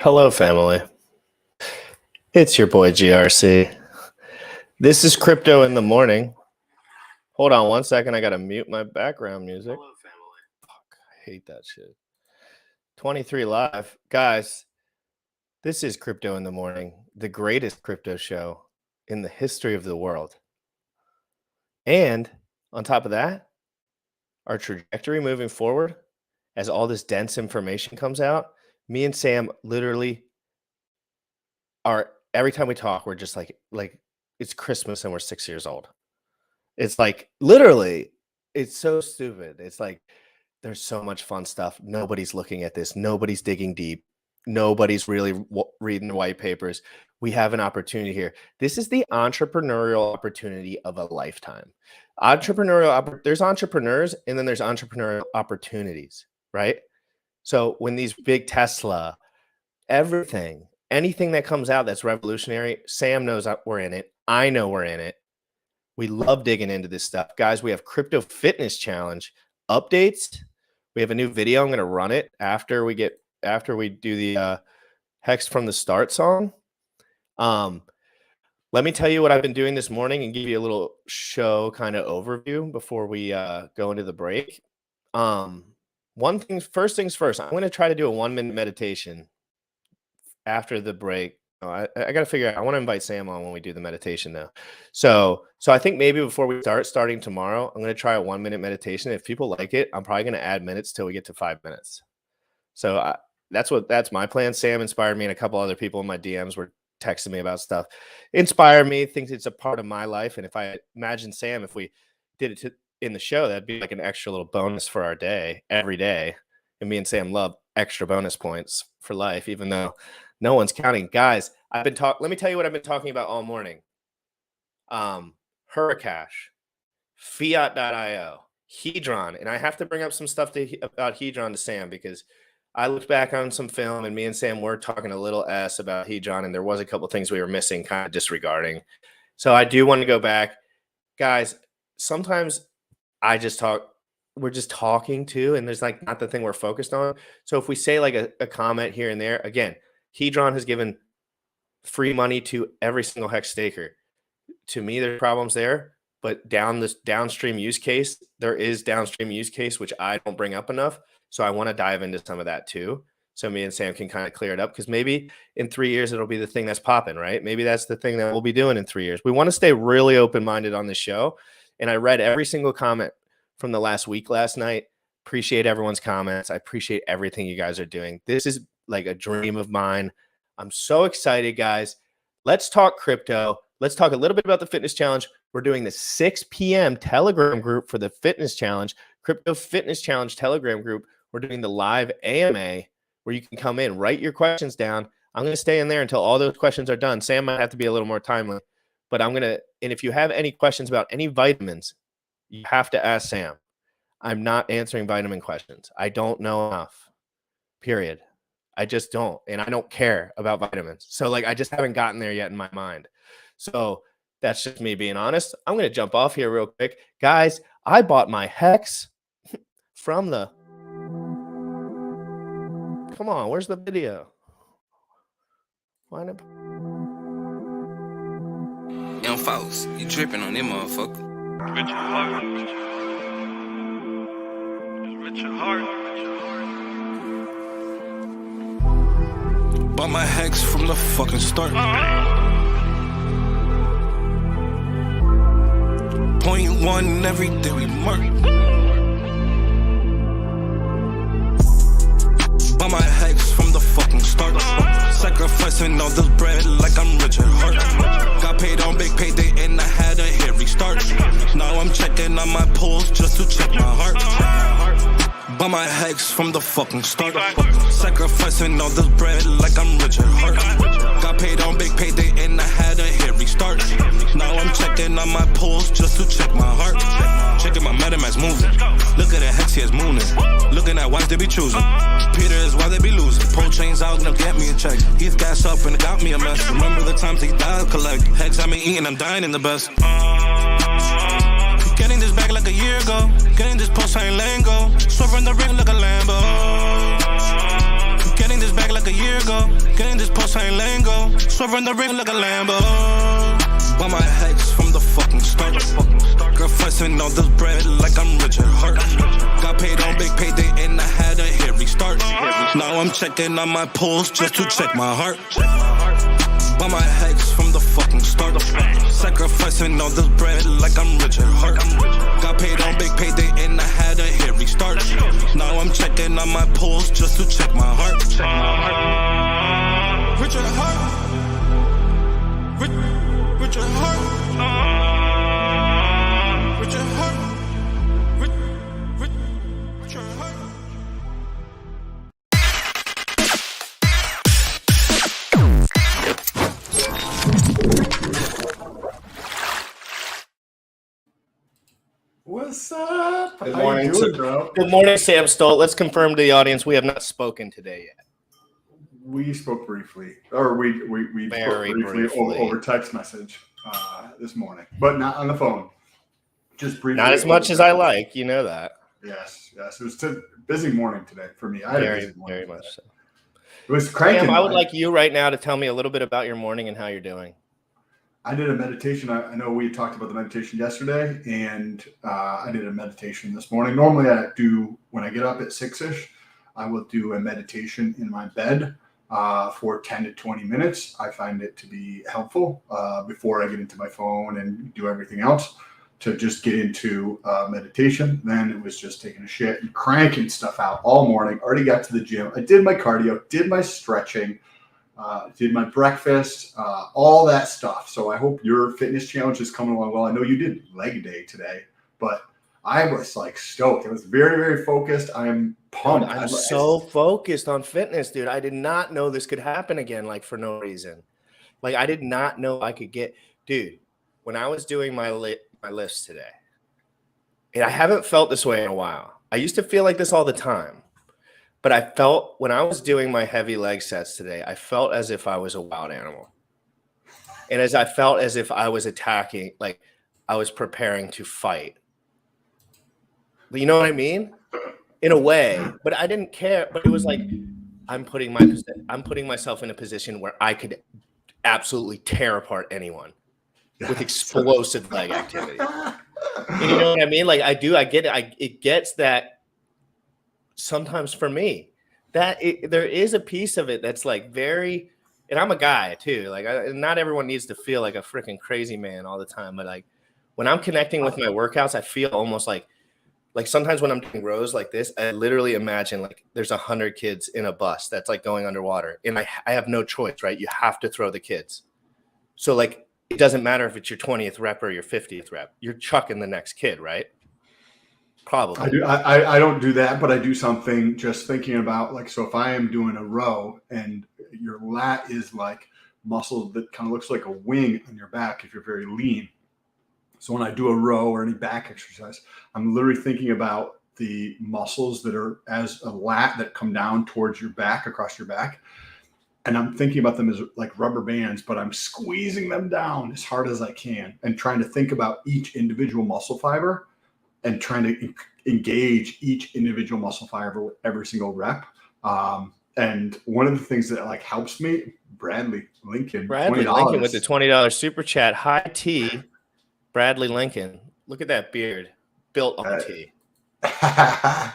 Hello, family. It's your boy GRC. This is Crypto in the Morning. Hold on one second. I got to mute my background music. Hello, family. Fuck, I hate that shit. 23 live. Guys, this is Crypto in the Morning, the greatest crypto show in the history of the world. And on top of that, our trajectory moving forward, as all this dense information comes out, me and Sam literally are, every time we talk, we're just like it's Christmas and we're 6 years old. It's like, literally, it's so stupid. It's like, there's so much fun stuff. Nobody's looking at this. Nobody's digging deep. Nobody's really reading the white papers. We have an opportunity here. This is the entrepreneurial opportunity of a lifetime. There's entrepreneurs and then there's entrepreneurial opportunities, right? So when these big Tesla, anything that comes out that's revolutionary, Sam knows we're in it. I know we're in it. We love digging into this stuff. Guys, we have Crypto Fitness Challenge updates. We have a new video. I'm going to run it after we do the Hex from the Start song. Let me tell you what I've been doing this morning and give you a little show kind of overview before we go into the break. First things first, I'm going to try to do a 1-minute meditation after the break. I got to figure out, I want to invite Sam on when we do the meditation though. So I think maybe before we starting tomorrow, I'm going to try a 1-minute meditation. If people like it, I'm probably going to add minutes till we get to 5 minutes. So that's my plan. Sam inspired me, and a couple other people in my DMs were texting me about stuff. Inspired me, thinks it's a part of my life. And if I imagine Sam, if we did it in the show, that'd be like an extra little bonus for our day every day. And me and Sam love extra bonus points for life, even though no one's counting. Guys, let me tell you what I've been talking about all morning. Hurricash, Fiat.io, Hedron. And I have to bring up some stuff about Hedron to Sam, because I looked back on some film and me and Sam were talking a little about Hedron, and there was a couple things we were missing, kind of disregarding. So I do want to go back. Guys, sometimes we're just talking too, and there's like not the thing we're focused on. So if we say like a comment here and there, again, Hedron has given free money to every single Hex staker. To me, there's problems there, but downstream use case, there is downstream use case, which I don't bring up enough. So I want to dive into some of that too. So me and Sam can kind of clear it up, because maybe in 3 years, it'll be the thing that's popping, right? Maybe that's the thing that we'll be doing in 3 years. We want to stay really open-minded on this show. And I read every single comment from the last week last night. Appreciate everyone's comments. I appreciate everything you guys are doing. This is like a dream of mine. I'm so excited, guys. Let's talk crypto. Let's talk a little bit about the fitness challenge. We're doing the 6 p.m. Telegram group for the fitness challenge, Crypto Fitness Challenge Telegram group. We're doing the live AMA where you can come in, write your questions down. I'm going to stay in there until all those questions are done. Sam might have to be a little more timely, but and if you have any questions about any vitamins, you have to ask Sam. I'm not answering vitamin questions. I don't know enough, period. I just don't. And I don't care about vitamins. So I just haven't gotten there yet in my mind. So that's just me being honest. I'm going to jump off here real quick. Guys, I bought my Hex from the... Come on, where's the video? Why not? Young folks, you tripping on them motherfucker. Richard Hart. Richard Hart. Bought my Hex from the fucking start. .1 every day we mark. Bought my Hex from the fucking start. Sacrificing all this bread like I'm Richard Hart. Got paid on big payday and I had a hit restart. Now I'm checking on my pulse just to check my heart. Bought my Hex from the fucking start. Sacrificing all this bread like I'm Richard Hart. Got paid on big payday and I had a hit restart. Now I'm checking on my pulse just to check my heart. Checking my MetaMask moving. Look at the Hex, he is mooning. Looking at wives they be choosing. Peter is why they be losing. Pro chains out, now get me a check. He's gas up and it got me a mess. Remember the times he died, collect. Hex, I been eating, I'm dying in the best. Getting this back like a year ago. Getting this post, I ain't letting go. Swerving the ring like a Lambo. Getting this back like like a year ago. Getting this post, I ain't letting go. Swerving the ring like a Lambo. Buy my hex from the fucking start. Girl flexing all this bread like I'm Richard Hart. Got paid on big payday and I had a hairy start. Now I'm checking on my pulse just to check my heart. Buy my hex from the fucking start. Sacrificing all this bread like I'm Richard Hart. Got paid on big payday and I had a hairy start. Now I'm checking on my pulse just to check my heart. Richard Hart. Richard Hart. Richard Hart. Richard Hart. What's up? Good How morning, you doing, bro? Good morning, Sam Stolt. Let's confirm to the audience we have not spoken today yet. We spoke briefly, or we Very spoke briefly. Over text message this morning, but not on the phone. Just briefly. Not as much as I like, you know that. Yes. It was a busy morning today for me. I had a busy morning very today. much so. It was cranking. Sam, I would like you right now to tell me a little bit about your morning and how you're doing. I did a meditation. I know we talked about the meditation yesterday, and I did a meditation this morning. Normally, I do when I get up at 6ish. I will do a meditation in my bed for 10 to 20 minutes. I find it to be helpful before I get into my phone and do everything else to just get into meditation. Then it was just taking a shit and cranking stuff out all morning. Already got to the gym. I did my cardio, did my stretching, did my breakfast, all that stuff. So I hope your fitness challenge is coming along well. I know you did leg day today, but I was like stoked. I was very, very focused. I'm pumped. I'm so focused on fitness, dude. I did not know this could happen again, like for no reason. Like I did not know I could get, dude, when I was doing my lifts today, and I haven't felt this way in a while. I used to feel like this all the time. But I felt when I was doing my heavy leg sets today, I felt as if I was a wild animal. And as I felt as if I was attacking, like I was preparing to fight. You know what I mean? In a way, but I didn't care. But it was like I'm putting myself in a position where I could absolutely tear apart anyone with explosive leg activity. And you know what I mean? Like I get it. It gets that. Sometimes for me, there is a piece of it that's like very, and I'm a guy too. Like not everyone needs to feel like a freaking crazy man all the time. But like when I'm connecting with my workouts, I feel almost like sometimes when I'm doing rows like this, I literally imagine like there's 100 kids in a bus that's like going underwater, and I have no choice, right? You have to throw the kids. So like it doesn't matter if it's your 20th rep or your 50th rep, you're chucking the next kid, right? Probably. I don't do that, but I do something just thinking about like, so if I am doing a row and your lat is like muscle that kind of looks like a wing on your back if you're very lean. So when I do a row or any back exercise, I'm literally thinking about the muscles that are as a lat that come down towards your back, across your back. And I'm thinking about them as like rubber bands, but I'm squeezing them down as hard as I can and trying to think about each individual muscle fiber and trying to engage each individual muscle fiber with every single rep. And one of the things that like helps me, Bradley Lincoln with the $20 super chat. High T, Bradley Lincoln. Look at that beard, built on T. I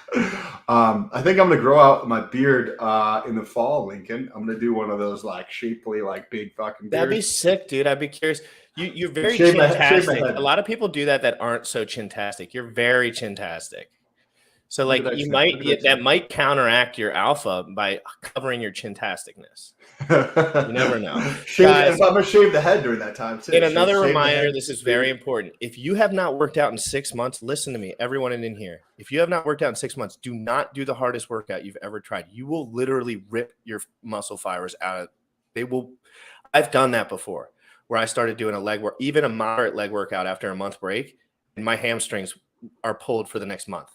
think I'm gonna grow out my beard in the fall, Lincoln. I'm gonna do one of those like shapely, like big fucking beards. That'd be sick, dude. I'd be curious. You're very chintastic. A lot of people do that aren't so chintastic. You're very chintastic. So like that might counteract your alpha by covering your chintasticness. You never know. Guys, I'm gonna shave the head during that time too. And another reminder, this is very important. If you have not worked out in 6 months, listen to me, everyone in here. If you have not worked out in 6 months, do not do the hardest workout you've ever tried. You will literally rip your muscle fibers out of. I've done that before, where I started doing even a moderate leg workout after a month break, and my hamstrings are pulled for the next month.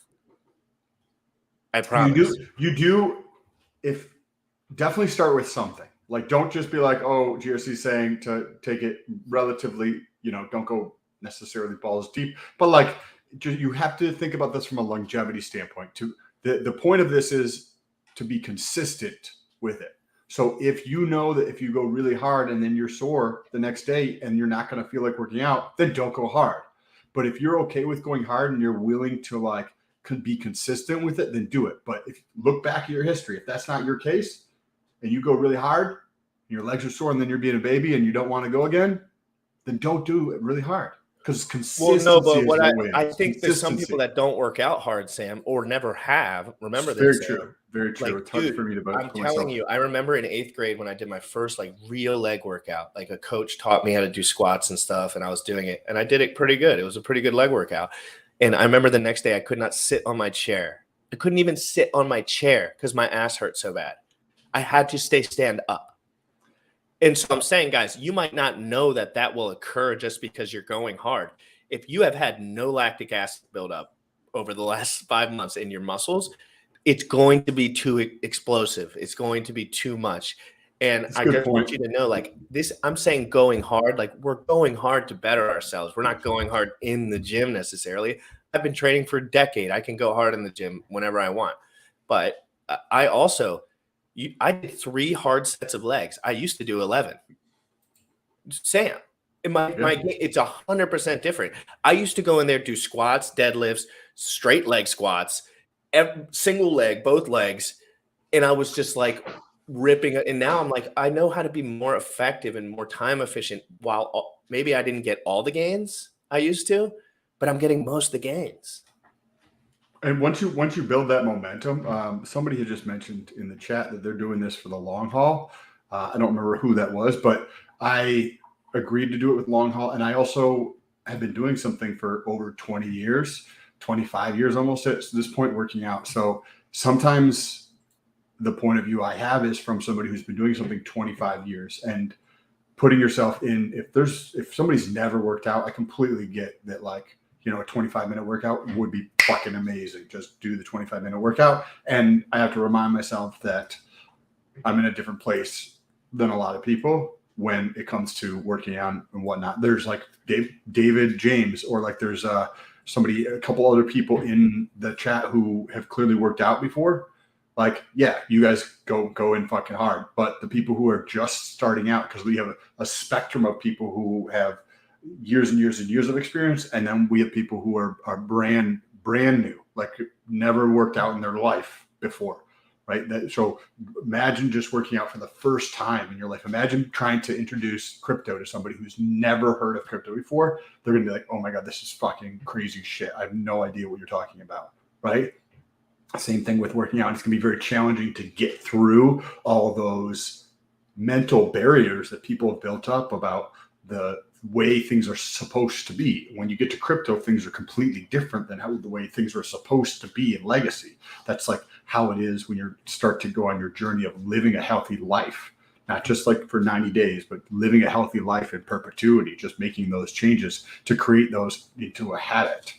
I promise. You do. If definitely start with something. Like, don't just be like, oh, GRC's saying to take it relatively, don't go necessarily balls deep. But like, you have to think about this from a longevity standpoint. The point of this is to be consistent with it. So if you know that if you go really hard and then you're sore the next day and you're not going to feel like working out, then don't go hard. But if you're okay with going hard and you're willing to like could be consistent with it, then do it. But if you look back at your history, if that's not your case and you go really hard, your legs are sore and then you're being a baby and you don't want to go again, then don't do it really hard. Because consistency but what I think there's some people that don't work out hard, Sam, or never have. Remember this. Very true. Very true. Like, it's hard for me to. I'm telling you, I remember in 8th grade when I did my first like real leg workout. Like a coach taught me how to do squats and stuff, and I was doing it, and I did it pretty good. It was a pretty good leg workout. And I remember the next day I could not sit on my chair. I couldn't even sit on my chair because my ass hurt so bad. I had to stand up. And so I'm saying, guys, you might not know that that will occur just because you're going hard. If you have had no lactic acid buildup over the last 5 months in your muscles, it's going to be too explosive. It's going to be too much. And I just want you to know, like this, I'm saying going hard, like we're going hard to better ourselves. We're not going hard in the gym necessarily. I've been training for a decade. I can go hard in the gym whenever I want. But I also... I did 3 hard sets of legs. I used to do 11. Sam, it's 100% different. I used to go in there, do squats, deadlifts, straight leg squats, single leg, both legs, and I was just like ripping it. And now I'm like, I know how to be more effective and more time efficient. While maybe I didn't get all the gains I used to, but I'm getting most of the gains. And once you build that momentum, somebody had just mentioned in the chat that they're doing this for the long haul. I don't remember who that was, but I agreed to do it with long haul. And I also have been doing something for over 20 years, 25 years almost at this point working out. So sometimes the point of view I have is from somebody who's been doing something 25 years and putting yourself in. If somebody's never worked out, I completely get that, like, a 25-minute workout would be fucking amazing. Just do the 25-minute workout. And I have to remind myself that I'm in a different place than a lot of people when it comes to working out and whatnot. There's like David James, or like there's a couple other people in the chat who have clearly worked out before. Like, yeah, you guys go in fucking hard. But the people who are just starting out, because we have a spectrum of people who have years and years and years of experience, and then we have people who are brand new, like never worked out in their life before, right? So imagine just working out for the first time in your life. Imagine trying to introduce crypto to somebody who's never heard of crypto before. They're gonna be like, oh my God, this is fucking crazy shit. I have no idea what you're talking about, right? Same thing with working out. It's gonna be very challenging to get through all those mental barriers that people have built up about the way things are supposed to be. When you get to crypto, things are completely different than the way things are supposed to be in legacy. That's like how it is when you start to go on your journey of living a healthy life, not just like for 90 days, but living a healthy life in perpetuity, just making those changes to create those into a habit.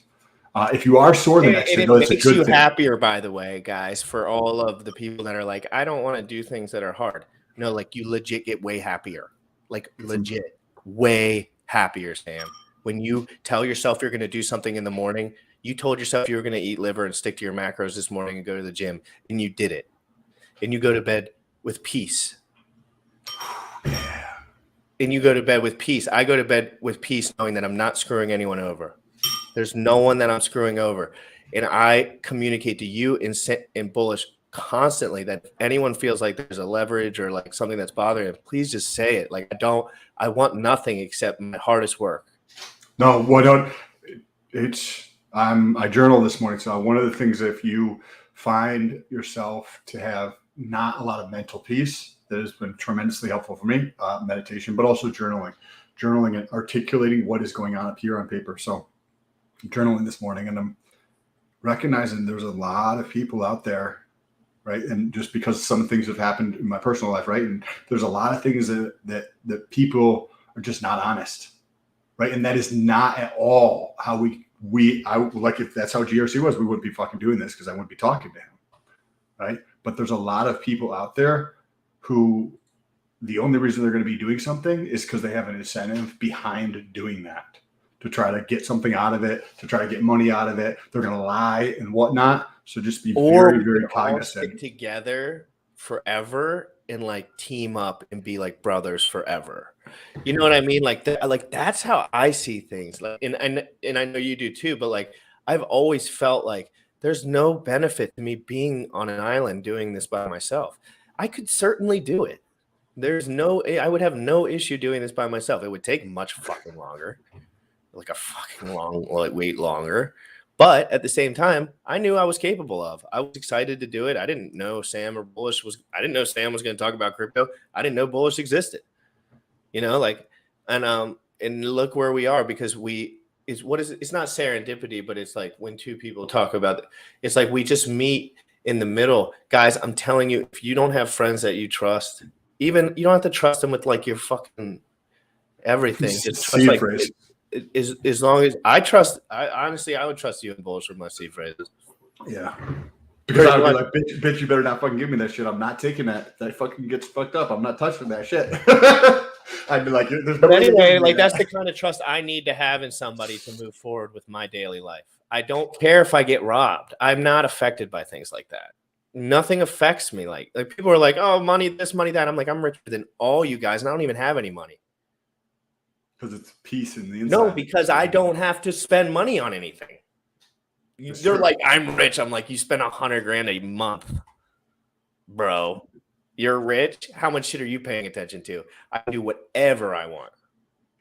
If you are sore the next day, it makes you happier, by the way, guys, for all of the people that are like, I don't want to do things that are hard. No, like you legit get way happier, like legit way happier, Sam. When you tell yourself you're going to do something in the morning, you told yourself you were going to eat liver and stick to your macros this morning and go to the gym, and you did it. And you go to bed with peace. And you go to bed with peace. I go to bed with peace knowing that I'm not screwing anyone over. There's no one that I'm screwing over. And I communicate to you in Bullish constantly that if anyone feels like there's a leverage or like something that's bothering them, please just say it. Like, I want nothing except my hardest work. No, I journal this morning. So one of the things, if you find yourself to have not a lot of mental peace, that has been tremendously helpful for me, meditation, but also journaling and articulating what is going on up here on paper. So I'm journaling this morning, and I'm recognizing there's a lot of people out there, right? And just because some things have happened in my personal life, right? And there's a lot of things that people are just not honest, right? And that is not at all how I like, if that's how GRC was, we wouldn't be fucking doing this, because I wouldn't be talking to him, right? But there's a lot of people out there who the only reason they're going to be doing something is because they have an incentive behind doing that, to try to get something out of it, to try to get money out of it. They're going to lie and whatnot. So just be very, very cognizant. Stick together forever and like team up and be like brothers forever. You know what I mean? Like that's how I see things. Like, and I know you do too. But like, I've always felt like there's no benefit to me being on an island doing this by myself. I could certainly do it. I would have no issue doing this by myself. It would take much fucking longer, like a fucking long, like wait longer. But at the same time, I knew I was capable of. I was excited to do it. I didn't know Sam was Sam was going to talk about crypto. I didn't know Bullish existed. You know, like, and look where we are because it's not serendipity, but it's like when two people talk about it, it's like we just meet in the middle. Guys, I'm telling you, if you don't have friends that you trust, even you don't have to trust them with like your fucking everything. Just trust, like, as long as I trust, honestly, I would trust you in Bullish with my seed phrases. Yeah. Because I would be like, bitch, you better not fucking give me that shit. I'm not taking that. That fucking gets fucked up. I'm not touching that shit. I'd be like, there's no but anyway, like that's the kind of trust I need to have in somebody to move forward with my daily life. I don't care if I get robbed. I'm not affected by things like that. Nothing affects me. Like people are like, oh, money, this, money, that. I'm like, I'm richer than all you guys, and I don't even have any money. Because it's peace in the inside. No, because I don't have to spend money on anything. You're like, I'm rich. I'm like, you spend $100,000 a month, bro. You're rich. How much shit are you paying attention to? I can do whatever I want.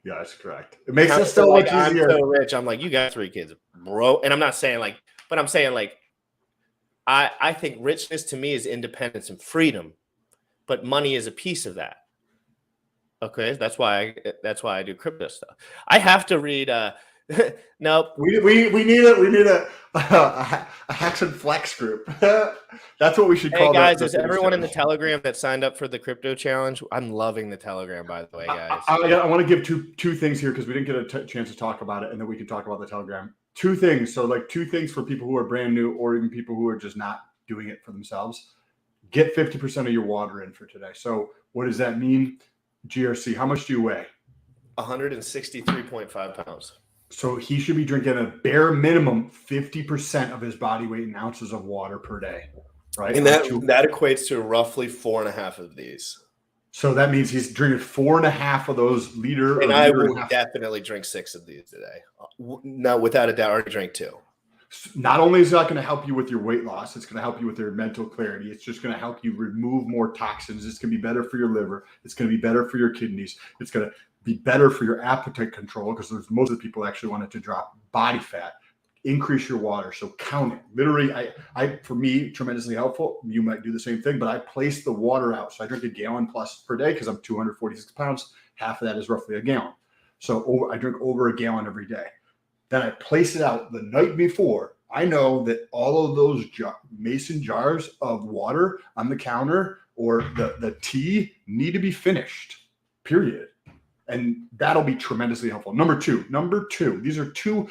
Yeah, that's correct. It makes it so much easier. I'm so rich. I'm like, you got 3 kids, bro. And I'm not saying like, but I'm saying like, I think richness to me is independence and freedom, but money is a piece of that. Okay, that's why I do crypto stuff. I have to read. Nope. We need a Hacks and Flex group. That's what we should call. Hey guys, is everyone in the Telegram that signed up for the crypto challenge? I'm loving the Telegram, by the way, guys. I want to give two things here because we didn't get a chance to talk about it, and then we can talk about the Telegram. 2 things. So like 2 things for people who are brand new or even people who are just not doing it for themselves. Get 50% of your water in for today. So what does that mean? GRC, how much do you weigh? 163.5 pounds. So he should be drinking a bare minimum 50% of his body weight in ounces of water per day, right? And that equates to roughly 4.5 of these. So that means he's drinking 4.5 of those liter. And I would definitely drink 6 of these today. No, without a doubt, I already drank 2. Not only is that going to help you with your weight loss, it's going to help you with your mental clarity. It's just going to help you remove more toxins. It's going to be better for your liver. It's going to be better for your kidneys. It's going to be better for your appetite control because most of the people actually want it to drop body fat. Increase your water. So count it. Literally, I for me, tremendously helpful. You might do the same thing, but I place the water out. So I drink a gallon plus per day because I'm 246 pounds. Half of that is roughly a gallon. So I drink over a gallon every day. Then I place it out the night before. I know that all of those mason jars of water on the counter or the tea need to be finished, period. And that'll be tremendously helpful. Number two, these are 2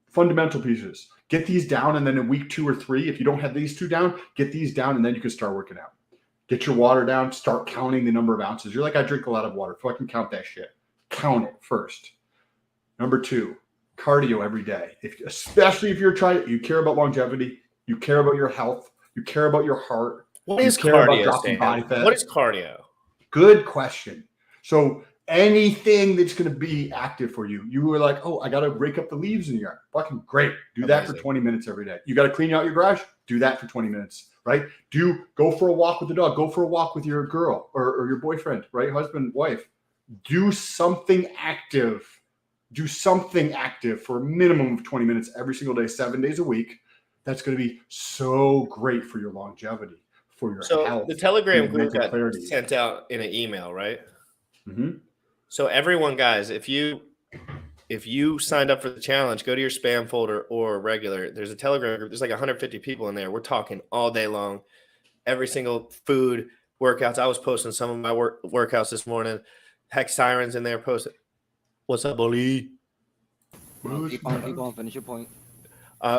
fundamental pieces. Get these down, and then in week 2 or 3, if you don't have these 2 down, get these down, and then you can start working out. Get your water down, start counting the number of ounces. You're like, I drink a lot of water. Fucking count that shit. Count it first. Number 2, cardio every day. Especially if you're you care about longevity, you care about your health, you care about your heart. What is cardio? Body fat. What is cardio? Good question. So anything that's going to be active for you. You were like, oh, I got to rake up the leaves in the yard. Fucking great. Do that for 20 minutes every day. You got to clean out your garage. Do that for 20 minutes, right? Go for a walk with the dog. Go for a walk with your girl or your boyfriend, right? Husband, wife. Do something active. Do something active for a minimum of 20 minutes every single day, 7 days a week. That's going to be so great for your longevity, for your health. The Telegram group got sent out in an email, right? Mm-hmm. So everyone, guys, if you signed up for the challenge, go to your spam folder or regular. There's a Telegram group. There's like 150 people in there. We're talking all day long. Every single food, workouts. I was posting some of my workouts this morning. Heck, Siren's in there posting. What's up, Bully? Keep on, finish your point.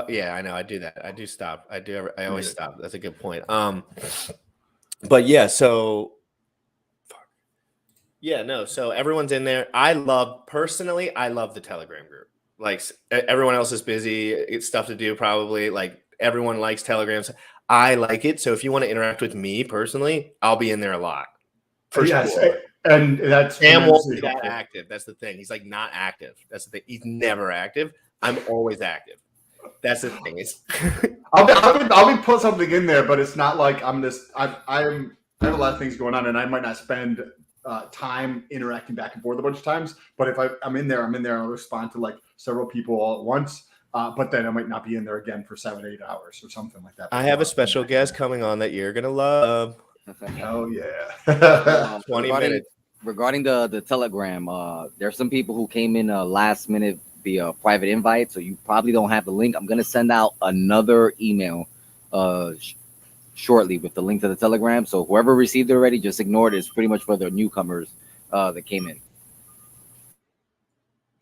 Yeah, I know. I do that. I do stop. I always stop. That's a good point. But yeah, so yeah, no. So everyone's in there. Personally, I love the Telegram group. Like everyone else is busy. It's stuff to do probably. Like everyone likes Telegrams. I like it. So if you want to interact with me personally, I'll be in there a lot. For sure. And that's Sam won't be that active. That's the thing. He's like not active. That's the thing. He's never active. I'm always active. That's the thing. It's I'll be put something in there, but it's not like I'm this. I have a lot of things going on, and I might not spend time interacting back and forth a bunch of times. But if I'm in there, I'll respond to like several people all at once. But then I might not be in there again for 7-8 hours or something like that. I have a special guest coming on that you're gonna love. Oh yeah. 20 minutes. Regarding the Telegram, there's some people who came in last minute via private invite, so you probably don't have the link. I'm gonna send out another email shortly with the link to the Telegram. So whoever received it already, just ignore it. It's pretty much for the newcomers that came in.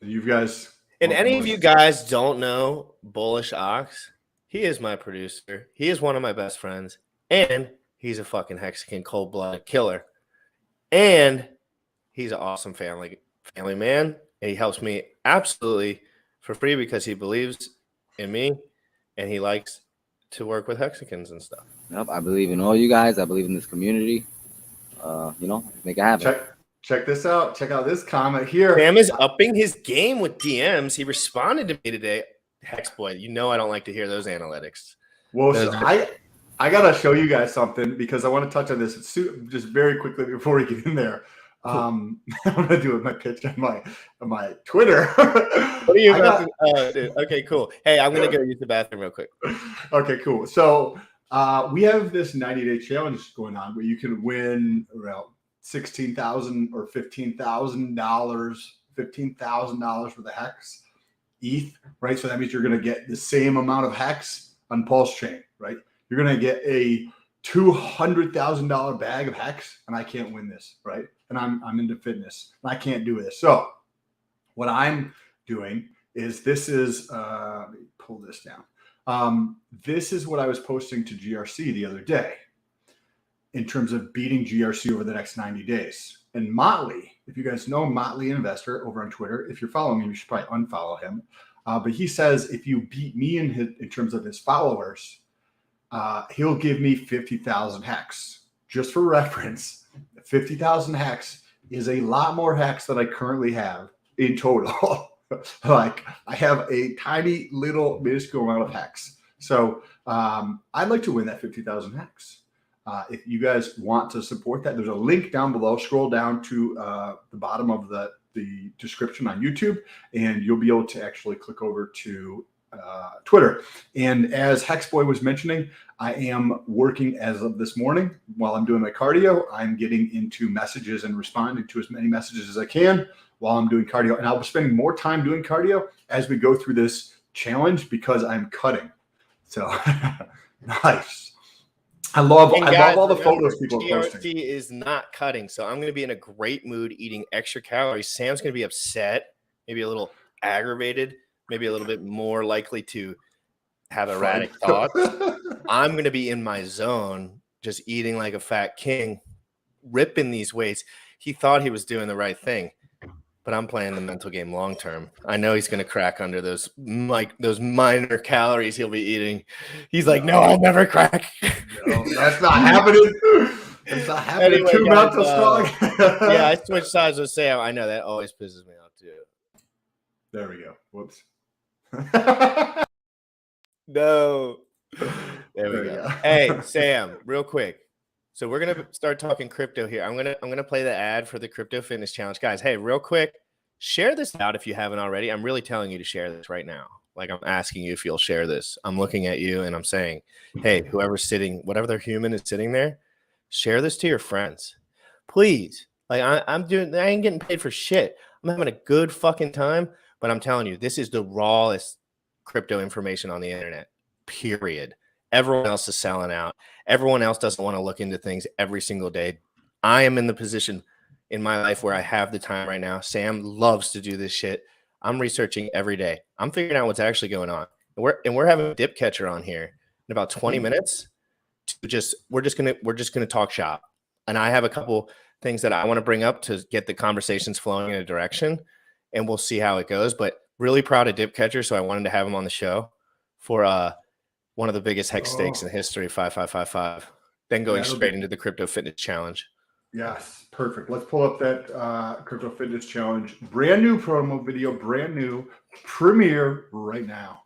You guys, and any of you guys don't know Bullish Ox, he is my producer. He is one of my best friends, and he's a fucking Hexagon cold-blooded killer. And he's an awesome family man. And he helps me absolutely for free because he believes in me and he likes to work with Hexagons and stuff. Yep, I believe in all you guys. I believe in this community. Make it happen. Check this out. Check out this comment here. Sam is upping his game with DMs. He responded to me today. Hexboy, you know I don't like to hear those analytics. Well, I gotta show you guys something because I want to touch on this just very quickly before we get in there. I'm gonna do my pitch on my Twitter. What are you about to do? Okay, cool. Hey, I'm gonna go use the bathroom real quick. Okay, cool. So we have this 90-day challenge going on where you can win around $16,000 or $15,000 for the Hex ETH, right? So that means you're gonna get the same amount of Hex on Pulse Chain, right? You're gonna get a $200,000 bag of Hex, and I can't win this, right? And I'm into fitness, and I can't do this. So what I'm doing is this is let me pull this down. This is what I was posting to GRC the other day in terms of beating GRC over the next 90 days. And Motley, if you guys know Motley Investor over on Twitter, if you're following him, you should probably unfollow him. But he says if you beat me in terms of his followers, he'll give me 50,000 Hex. Just for reference, 50,000 Hex is a lot more Hex than I currently have in total. Like I have a tiny little minuscule amount of Hex. So I'd like to win that 50,000 Hex. If you guys want to support that, there's a link down below. Scroll down to the bottom of the description on YouTube, and you'll be able to actually click over to Twitter. And as Hexboy was mentioning, I am working as of this morning while I'm doing my cardio. I'm getting into messages and responding to as many messages as I can while I'm doing cardio. And I'll be spending more time doing cardio as we go through this challenge because I'm cutting. So nice. I love all the photos people are posting. GRC is not cutting, so I'm going to be in a great mood eating extra calories. Sam's going to be upset, maybe a little aggravated, maybe a little bit more likely to have erratic thoughts. I'm going to be in my zone, just eating like a fat king, ripping these weights. He thought he was doing the right thing, but I'm playing the mental game long term. I know he's going to crack under those minor calories he'll be eating. He's like, no, I'll never crack. No, that's not happening. It's not happening. Anyway, guys, strong. Yeah, I switched sides with Sam. I know that always pisses me off too. There we go. Whoops. No. There we go. Hey, Sam, real quick. So we're gonna start talking crypto here. I'm gonna play the ad for the Crypto Fitness Challenge, guys. Hey, real quick, share this out if you haven't already. I'm really telling you to share this right now. Like I'm asking you if you'll share this. I'm looking at you and I'm saying, hey, whoever's sitting, whatever their human is sitting there, share this to your friends, please. Like I ain't getting paid for shit. I'm having a good fucking time, but I'm telling you, this is the rawest crypto information on the internet, period. Everyone else is selling out. Everyone else doesn't want to look into things every single day. I am in the position in my life where I have the time right now. Sam loves to do this shit. I'm researching every day. I'm figuring out what's actually going on. And we're having a dip catcher on here in about 20 minutes. We're just gonna talk shop. And I have a couple things that I want to bring up to get the conversations flowing in a direction, and we'll see how it goes. But really proud of Dip Catcher, so I wanted to have him on the show for one of the biggest hex stakes in history, 5555. Then going straight into the Crypto Fitness Challenge. Yes, perfect. Let's pull up that Crypto Fitness Challenge. Brand new promo video, brand new premiere right now.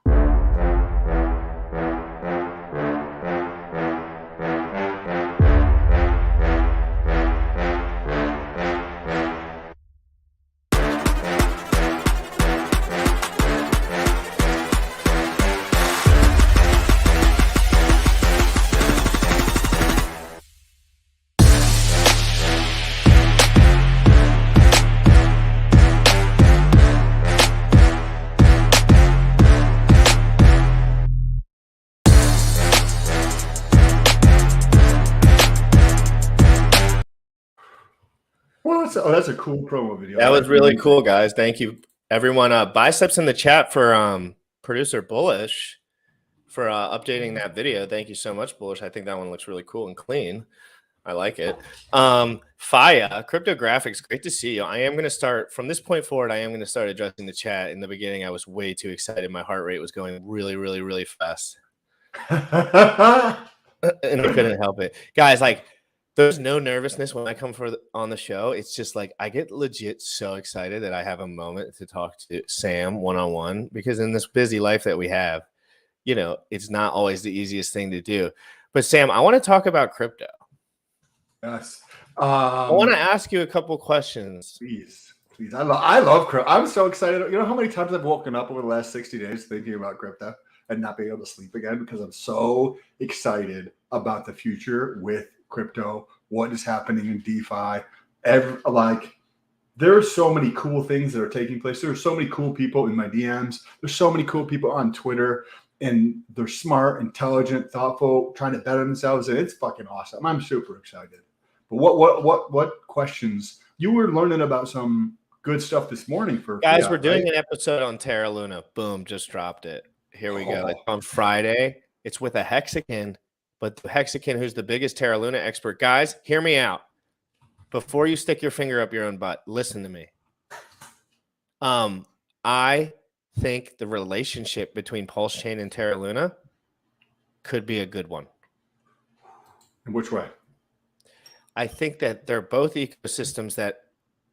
Well, that's a cool promo video. That was really cool, guys. Thank you, everyone. Biceps in the chat for producer Bullish for updating that video. Thank you so much, Bullish. I think that one looks really cool and clean. I like it. Faya, Cryptographics, great to see you. I am going to start from this point forward. I am going to start addressing the chat. In the beginning, I was way too excited. My heart rate was going really, really, really fast. And I couldn't help it. Guys, like, there's no nervousness when I come on the show. It's just like I get legit so excited that I have a moment to talk to Sam one-on-one, because in this busy life that we have, you know, it's not always the easiest thing to do. But Sam, I want to talk about crypto. Yes. I want to ask you a couple questions. Please. I love crypto. I'm so excited. You know how many times I've woken up over the last 60 days thinking about crypto and not being able to sleep again because I'm so excited about the future with crypto, what is happening in DeFi. There are so many cool things that are taking place. There are so many cool people in my DMs. There's so many cool people on Twitter, and they're smart, intelligent, thoughtful, trying to better themselves, and it's fucking awesome. I'm super excited. But what questions? You were learning about some good stuff this morning for guys. Fiat, we're doing right? an episode on Terra Luna. Boom, just dropped it. Here we go. It's on Friday. It's with a Hexagon. But the Hexagon, who's the biggest Terra Luna expert, guys, hear me out. Before you stick your finger up your own butt, listen to me. I think the relationship between Pulse Chain and Terra Luna could be a good one. In which way? I think that they're both ecosystems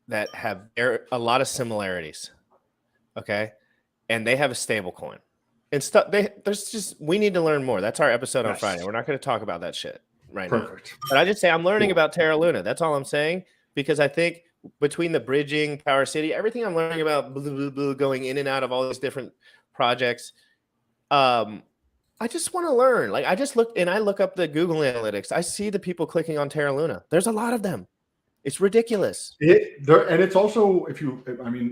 that have a lot of similarities. Okay, and they have a stable coin. And stuff. We need to learn more. That's our episode on Friday. We're not going to talk about that shit right now. But I just say I'm learning about Terra Luna. That's all I'm saying, because I think between the bridging, Power City, everything I'm learning about going in and out of all these different projects, I just want to learn. Like I look up the Google Analytics. I see the people clicking on Terra Luna. There's a lot of them. It's ridiculous. And it's also,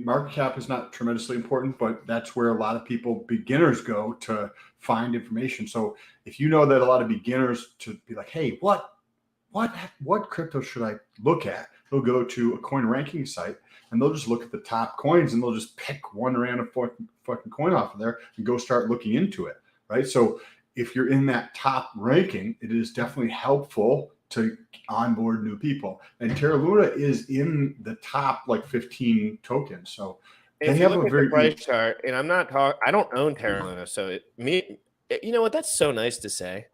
market cap is not tremendously important, but that's where a lot of beginners go to find information. So if you know that a lot of beginners to be like, hey, what crypto should I look at? They'll go to a coin ranking site and they'll just look at the top coins and they'll just pick one random fucking coin off of there and go start looking into it, right? So if you're in that top ranking, it is definitely helpful to onboard new people. And Terra Luna is in the top 15 tokens. So they have a very price chart, and I don't own Terra Luna, so you know what? That's so nice to say.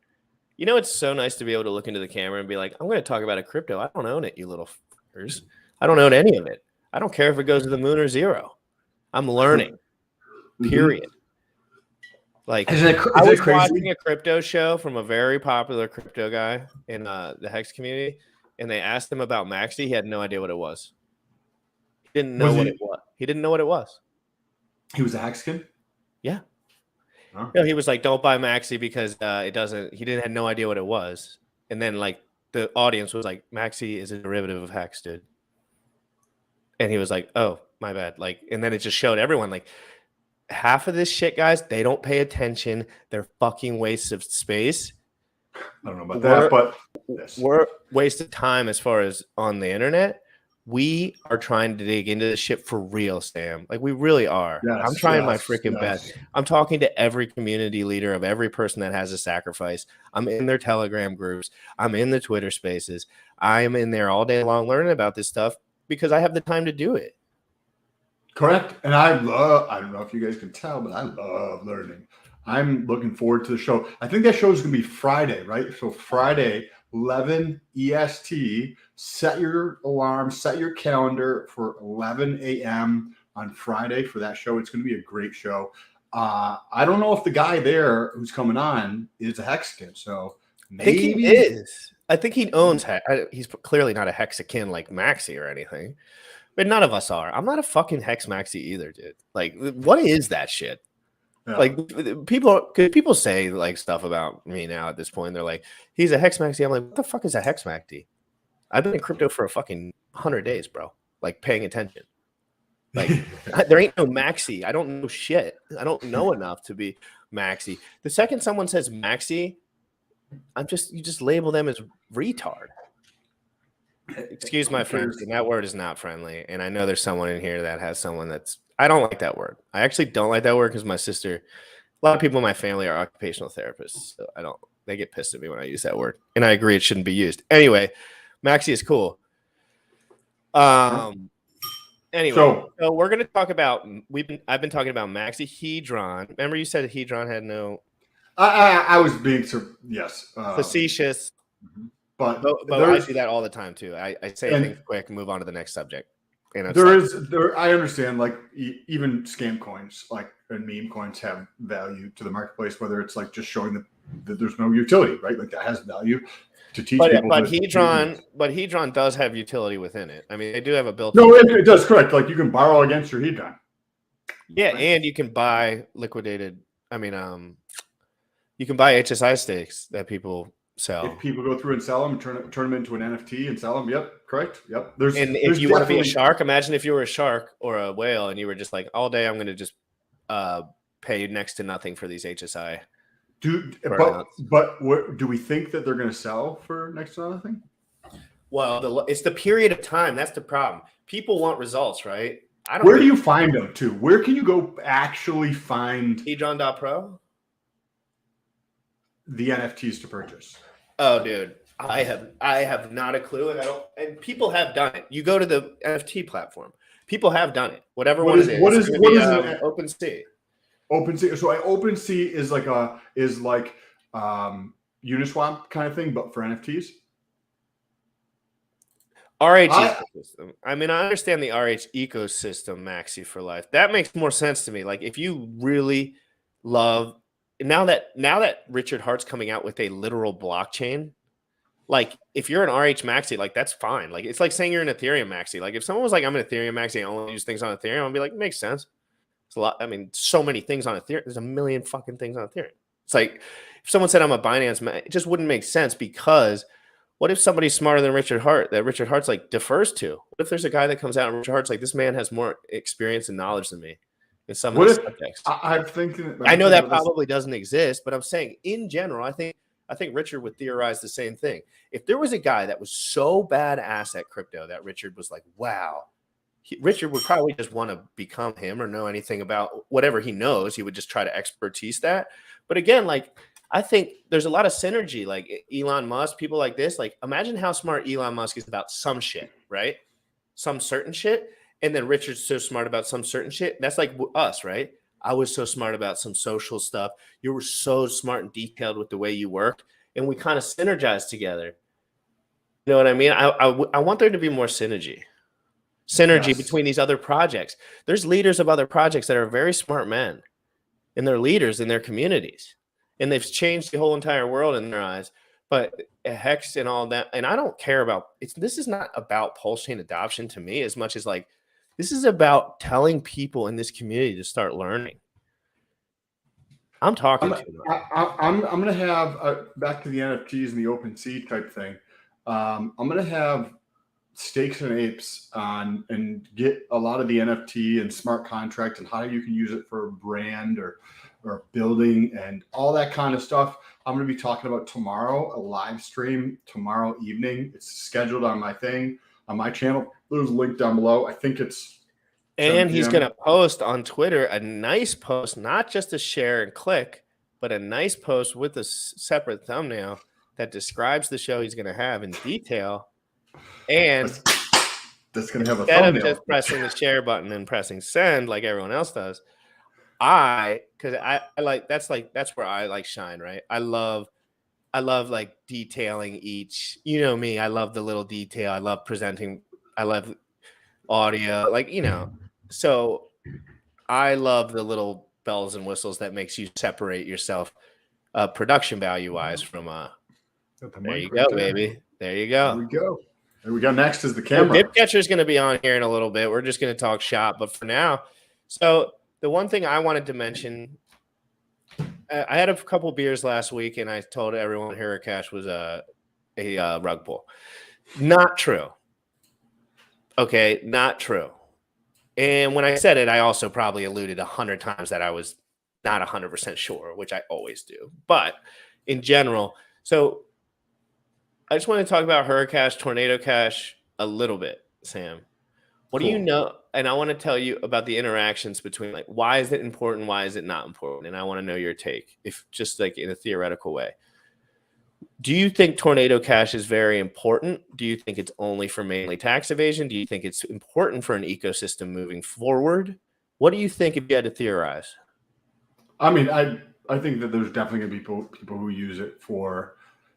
You know, it's so nice to be able to look into the camera and be like, I'm going to talk about a crypto. I don't own it, you little fuckers. I don't own any of it. I don't care if it goes to the moon or zero. I'm learning. Period. Like, I was watching a crypto show from a very popular crypto guy in the Hex community, and they asked him about Maxi. He had no idea what it was. He didn't know what it was. He didn't know what it was. He was a Hexagon? Yeah. Oh. No, he was like, don't buy Maxi because it doesn't. He had no idea what it was. And then the audience was like, Maxi is a derivative of Hex, dude. And he was like, oh, my bad. And then it just showed everyone half of this shit, guys, they don't pay attention. They're fucking wastes of space. I don't know about that, but we're waste of time as far as on the internet. We are trying to dig into this shit for real, Sam. We really are. Yes, I'm trying my freaking best. I'm talking to every community leader of every person that has a sacrifice. I'm in their Telegram groups. I'm in the Twitter spaces. I am in there all day long learning about this stuff because I have the time to do it. Correct. And I don't know if you guys can tell, but I love learning. I'm looking forward to the show. I think that show is going to be Friday, right? So Friday, 11 EST. Set your alarm, set your calendar for 11 a.m. on Friday for that show. It's going to be a great show. I don't know if the guy there who's coming on is a Hexagon. So maybe I think he is. I think he owns. He's clearly not a Hexagon like Maxi or anything. But none of us are. I'm not a fucking Hex Maxi either, dude. Like, what is that shit? Yeah. Like, people say like stuff about me now at this point. They're like, he's a Hex Maxi. I'm like, what the fuck is a Hex Maxi? I've been in crypto for a fucking 100 days, bro. Like, paying attention. Like, there ain't no Maxi. I don't know shit. I don't know enough to be Maxi. The second someone says Maxi, you just label them as retard. Excuse my French, and that word is not friendly. And I know there's someone in here that has someone that's. I don't like that word. I actually don't like that word because my sister, a lot of people in my family are occupational therapists. So I don't. They get pissed at me when I use that word, and I agree it shouldn't be used. Anyway, Maxi is cool. Anyway, so we're gonna talk about. I've been talking about Maxi Hedron. Remember, you said Hedron had no. I was being facetious. But I do that all the time too. I say things quick and move on to the next subject. And I understand, like even scam coins, like and meme coins have value to the marketplace, whether it's like just showing that there's no utility, right? Like that has value to teach people. But Hedron does have utility within it. I mean, they do have a built. No, it does, correct. Like you can borrow against your Hedron. Yeah, right? And you can buy liquidated. I mean, you can buy HSI stakes that people sell. If people go through and sell them, turn them into an NFT and sell them. Yep, correct. Yep. If you want to be a shark, imagine if you were a shark or a whale and you were just like, all day I'm going to just pay next to nothing for these HSI. But what, do we think that they're going to sell for next to nothing? Well, it's the period of time. That's the problem. People want results, right? Where do you find them too? Where can you go actually find Hedron.pro? The NFTs to purchase? Oh, dude, I have not a clue, and people have done it. You go to the NFT platform, people have done it. Whatever one it is. What is OpenSea? OpenSea. So OpenSea is like Uniswap kind of thing, but for NFTs. RH ecosystem. I mean, I understand the RH ecosystem, Maxi for life. That makes more sense to me. Like, if you really love. Now that Richard Hart's coming out with a literal blockchain, like if you're an RH Maxi, like that's fine. Like it's like saying you're an Ethereum Maxi. Like if someone was like, I'm an Ethereum Maxi, I only use things on Ethereum, I'd be like, it makes sense. It's a lot. I mean, so many things on Ethereum. There's a million fucking things on Ethereum. It's like if someone said I'm a Binance, it just wouldn't make sense because what if somebody's smarter than Richard Hart that Richard Hart's like defers to? What if there's a guy that comes out and Richard Hart's like, this man has more experience and knowledge than me? In some of the subjects. I know that probably doesn't exist, but I'm saying in general, I think Richard would theorize the same thing. If there was a guy that was so badass at crypto that Richard was like, wow, Richard would probably just want to become him or know anything about whatever he knows. He would just try to expertise that. But again, like I think there's a lot of synergy, like Elon Musk, people like this. Like imagine how smart Elon Musk is about some shit, right? Some certain shit. And then Richard's so smart about some certain shit. That's like us, right? I was so smart about some social stuff. You were so smart and detailed with the way you work. And we kind of synergized together. You know what I mean? I want there to be more synergy yes. Between these other projects. There's leaders of other projects that are very smart men. And they're leaders in their communities. And they've changed the whole entire world in their eyes. But Hex and all that. And I don't care about this is not about pulse chain adoption to me as much as like, this is about telling people in this community to start learning. I'm talking to them. I'm going to have, back to the NFTs and the OpenSea type thing, I'm going to have Stakes and Apes on and get a lot of the NFT and smart contract and how you can use it for a brand or building and all that kind of stuff. I'm going to be talking about tomorrow, a live stream tomorrow evening. It's scheduled on my thing, on my channel. There's a link down below. I think it's. And he's going to post on Twitter a nice post, not just a share and click, but a nice post with a separate thumbnail that describes the show he's going to have in detail. And that's going to have a instead thumbnail. Of just pressing the share button and pressing send like everyone else does, because I like that's where I like shine, right? I love like detailing each, you know me, I love the little detail. I love presenting. I love audio, like, so I love the little bells and whistles that makes you separate yourself production value wise from there you go, baby. There you go. There we go. There we go. Next is the So camera. Dip Catcher is going to be on here in a little bit. We're just going to talk shop, but for now, so the one thing I wanted to mention, I had a couple beers last week, and I told everyone Hurricash was a rug pull. Not true. Okay, not true. And when I said it, I also probably alluded 100 times that I was not 100% sure, which I always do. But in general, so I just want to talk about Hurricash, Tornado Cash a little bit, Sam. What do you know? And I want to tell you about the interactions between, like, why is it important? Why is it not important? And I want to know your take, if just like in a theoretical way. Do you think Tornado Cash is very important? Do you think it's only for mainly tax evasion? Do you think it's important for an ecosystem moving forward? What do you think if you had to theorize? I mean, I think that there's definitely going to be people who use it for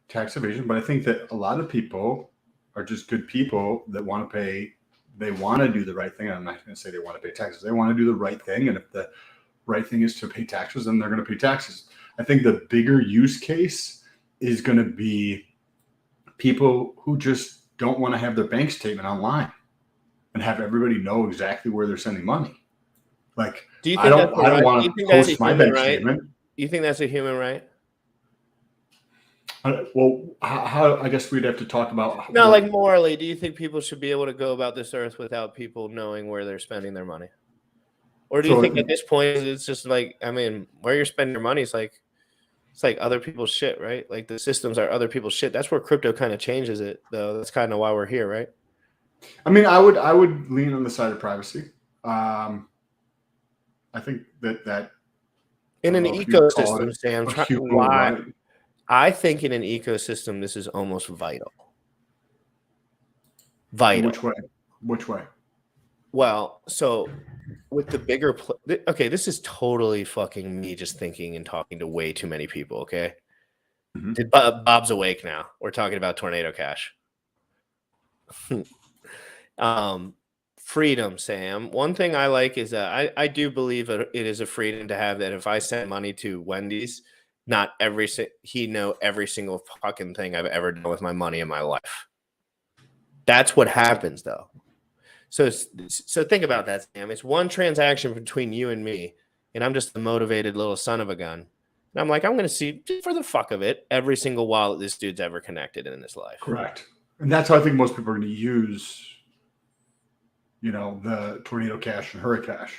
tax evasion, but I think that a lot of people are just good people that want to pay. They want to do the right thing. I'm not going to say they want to pay taxes. They want to do the right thing. And if the right thing is to pay taxes, then they're going to pay taxes. I think the bigger use case is going to be people who just don't want to have their bank statement online and have everybody know exactly where they're sending money. Like, Do you I think don't want to post my bank statement. You think that's a human right? Well, how I guess we'd have to talk about. No, like morally, do you think people should be able to go about this earth without people knowing where they're spending their money? Or do you think at this point it's just like, I mean, where you're spending your money is like, it's like other people's shit, right? Like the systems are other people's shit. That's where crypto kind of changes it, though. That's kind of why we're here, right? I mean, I would lean on the side of privacy. I think that in an ecosystem, Sam, why? Right. I think in an ecosystem, this is almost vital. Vital. Which way? Well, so with the bigger, okay, this is totally fucking me just thinking and talking to way too many people. Okay, Bob's awake now. We're talking about Tornado Cash. Freedom, Sam. One thing I like is that I do believe it is a freedom to have that. If I send money to Wendy's, not he know every single fucking thing I've ever done with my money in my life. That's what happens, though. So think about that, Sam. It's one transaction between you and me, and I'm just a motivated little son of a gun. And I'm like, I'm going to see, just for the fuck of it, every single wallet this dude's ever connected in his life. Correct. And that's how I think most people are going to use, the Tornado Cash and Hurricash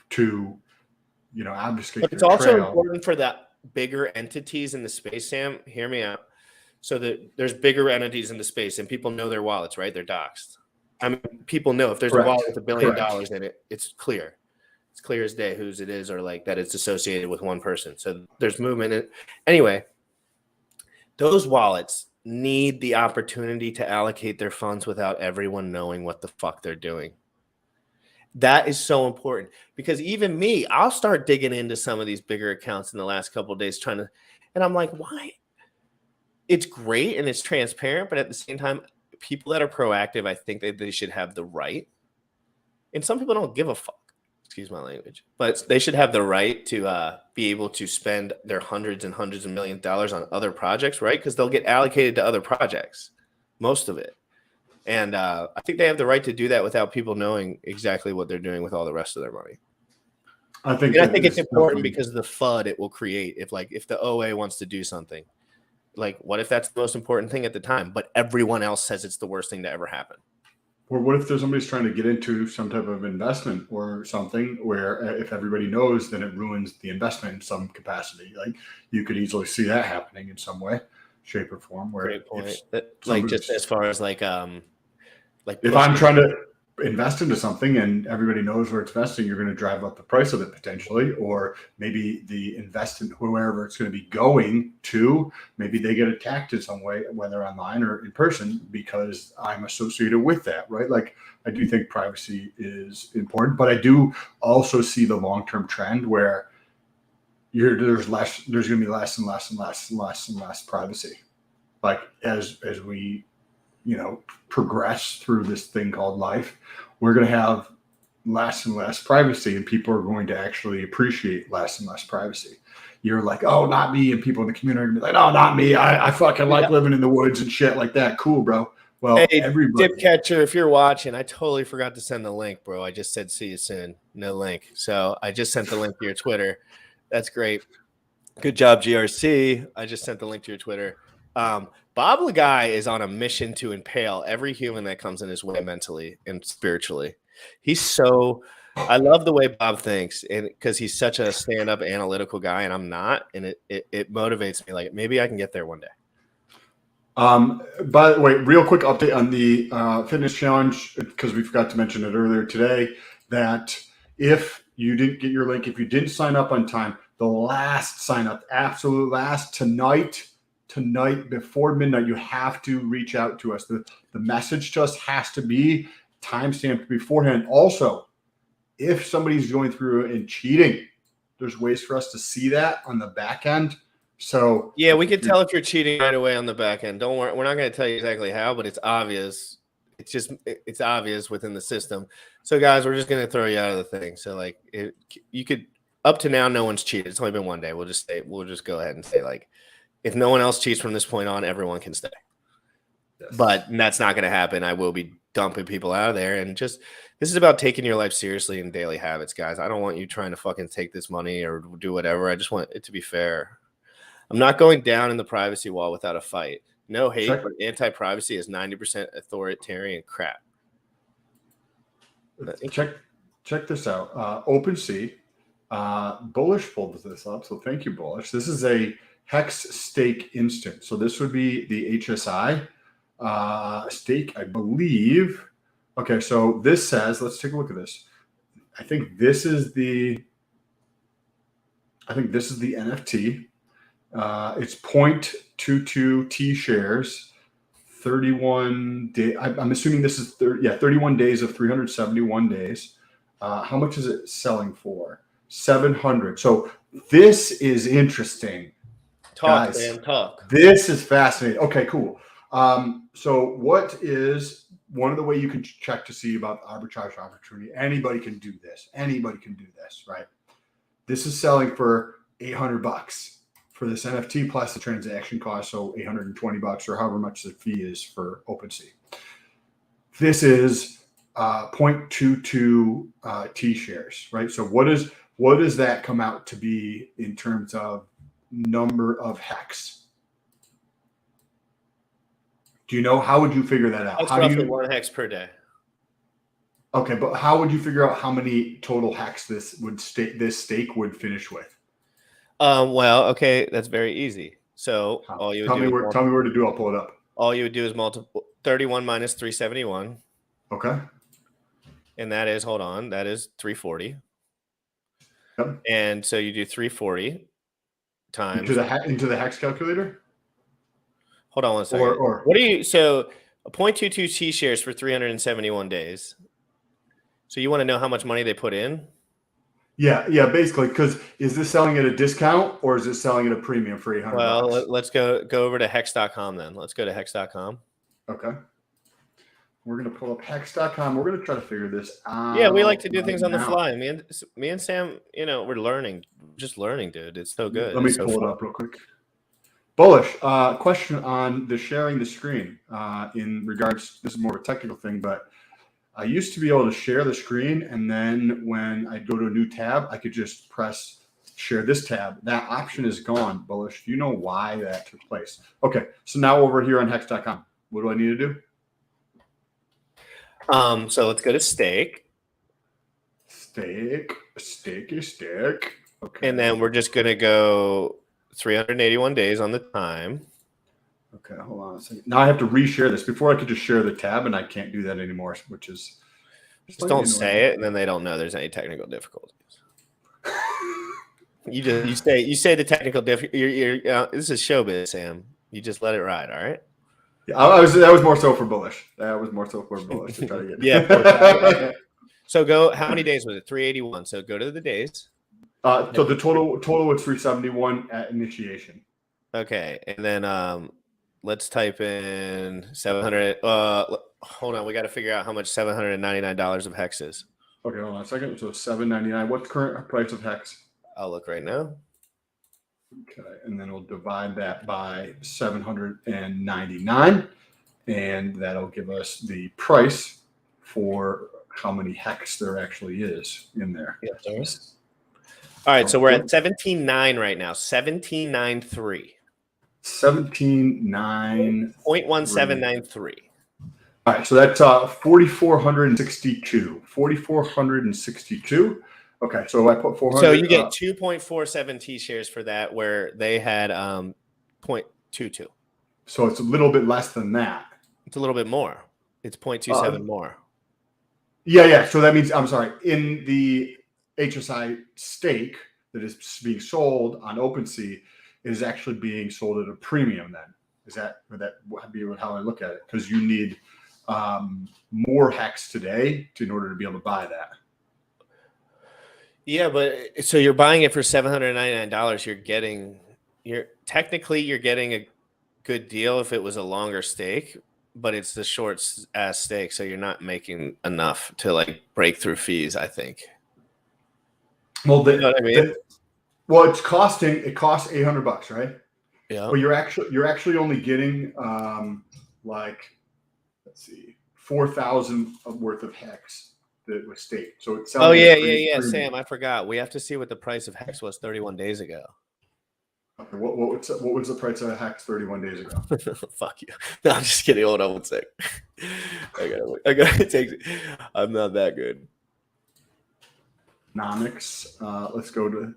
to, obfuscate. But it's also important for the bigger entities in the space, Sam. Hear me out. So that there's bigger entities in the space, and people know their wallets, right? They're doxxed. I mean, people know if there's a wallet with $1 billion in it, it's clear. It's clear as day whose it is, or like that it's associated with one person. So there's movement. Anyway, those wallets need the opportunity to allocate their funds without everyone knowing what the fuck they're doing. That is so important, because even me, I'll start digging into some of these bigger accounts in the last couple of days and I'm like, why? It's great and it's transparent, but at the same time, people that are proactive, I think that they should have the right. And some people don't give a fuck, excuse my language, but they should have the right to be able to spend their hundreds and hundreds of millions of dollars on other projects, right? Because they'll get allocated to other projects, most of it. And I think they have the right to do that without people knowing exactly what they're doing with all the rest of their money. I think it's important because of the FUD it will create. If the OA wants to do something, like, what if that's the most important thing at the time, but everyone else says it's the worst thing to ever happen? Or what if there's somebody's trying to get into some type of investment or something where if everybody knows, then it ruins the investment in some capacity? Like, you could easily see that happening in some way, shape, or form. Where great point. Like, just as far as like if I'm trying to invest into something and everybody knows where it's investing, you're going to drive up the price of it potentially, or maybe the investment, whoever it's going to be going to, maybe they get attacked in some way, whether online or in person, because I'm associated with that, right? Like, I do think privacy is important, but I do also see the long-term trend where there's going to be less and less privacy. Like as we, progress through this thing called life, we're going to have less and less privacy, and people are going to actually appreciate less and less privacy. You're like, oh, not me. And people in the community are going to be like, oh, not me. I fucking like living in the woods and shit like that. Cool, bro. Well, hey, everybody. Dip Catcher, if you're watching, I totally forgot to send the link, bro. I just said, see you soon. No link. So I just sent the link to your Twitter. That's great. Good job, GRC. I just sent the link to your Twitter. Bob Lagai is on a mission to impale every human that comes in his way mentally and spiritually. I love the way Bob thinks, and because he's such a stand-up analytical guy, and I'm not, and it motivates me. Like, maybe I can get there one day. By the way, real quick update on the fitness challenge, because we forgot to mention it earlier today, that if you didn't get your link, if you didn't sign up on time, the last sign up, absolute last, tonight before midnight, you have to reach out to us. The message just has to be timestamped beforehand. Also, if somebody's going through and cheating, there's ways for us to see that on the back end. So yeah, we can tell if you're cheating right away on the back end. Don't worry, we're not going to tell you exactly how, but it's obvious. It's obvious within the system. So guys, we're just going to throw you out of the thing. So like, you could, up to now, no one's cheated. It's only been one day. We'll just go ahead and say, like, if no one else cheats from this point on, everyone can stay. Yes. But that's not going to happen. I will be dumping people out of there. And this is about taking your life seriously in daily habits, guys. I don't want you trying to fucking take this money or do whatever. I just want it to be fair. I'm not going down in the privacy wall without a fight. No hate, but anti-privacy is 90% authoritarian crap. Check this out. OpenSea, Bullish pulled this up, so thank you, Bullish. This is a Hex stake instant. So this would be the HSI stake, I believe. Okay, so this says, let's take a look at this. I think this is the NFT. It's 0.22 T shares, 31 day. I'm assuming this is 31 days of 371 days. How much is it selling for? 700. So this is interesting. Talk, guys, man, talk. This is fascinating. Okay, cool. So what is one of the ways you can check to see about arbitrage opportunity? Anybody can do this. Right? This is selling for $800 for this NFT plus the transaction cost, so $820 or however much the fee is for OpenSea. This is 0.22 T shares, right? So what does that come out to be in terms of number of hex? Do you know? How would you figure that out? That's roughly 1 hex per day. Okay, but how would you figure out how many total hex this stake would finish with? Well, okay, that's very easy. So all you would tell me where to do. I'll pull it up. All you would do is multiple 31 minus 371. Okay. And that is 340. Yep. And so you do 340 times into the hex calculator. Hold on one second. Or what do you? So 0.22 T shares for 371 days. So you want to know how much money they put in? Yeah, basically, because is this selling at a discount or is it selling at a premium for $800? Well, let's go over to hex.com then. Let's go to hex.com. Okay. We're going to pull up hex.com. We're going to try to figure this out. Yeah, we like to do things on the fly. Me and Sam, we're learning. Just learning, dude. It's so good. Let me pull it up real quick. Bullish, question on the sharing the screen in regards, this is more of a technical thing, but I used to be able to share the screen, and then when I go to a new tab, I could just press share this tab. That option is gone, Bullish. Do you know why that took place? Okay, so now over here on hex.com, what do I need to do? So let's go to stake. Stake. Okay. And then we're just going to go 381 days on the time. Okay, hold on a second. Now I have to reshare this. Before I could just share the tab, and I can't do that anymore, which is Just don't say it, and then they don't know there's any technical difficulties. You say the technical difficulty. This is showbiz, Sam. You just let it ride, all right? Yeah, that was more so for bullish. That was more so for bullish to try to get. Yeah. So go. How many days was it? 381. So go to the days. So the total was 371 at initiation. Okay, and then let's type in 700. Hold on, we got to figure out how much $799 of hex is. Okay, hold on a second. So $7.99. What's the current price of hex? I'll look right now. Okay, and then we'll divide that by 799, and that'll give us the price for how many hex there actually is in there. Yep, there is. All right, so we're at 17.9 right now. 17.93. 17.9. 0.1793. All right, so that's 4,462. 4,462. Okay, so I put 400. So you get 2.47 T shares for that, where they had 0.22. So it's a little bit less than that. It's a little bit more. It's 0.27 more. Yeah. So that means, I'm sorry, in the HSI stake that is being sold on OpenSea is actually being sold at a premium then. Would that be how I look at it? Because you need more hex today in order to be able to buy that. Yeah, but so you're buying it for $799. You're getting a good deal if it was a longer stake, but it's the short ass stake, so you're not making enough to like break through fees, I think. Well, you know what I mean? It costs $800, right? Yeah. But you're actually only getting let's see, 4,000 worth of hex that was staked. So it's yeah, Sam, I forgot. We have to see what the price of hex was 31 days ago. Okay, what was the price of hex 31 days ago? Fuck you. No, I'm just kidding. Hold on one sec. I gotta take it. I'm not that good. Nomics. Let's go to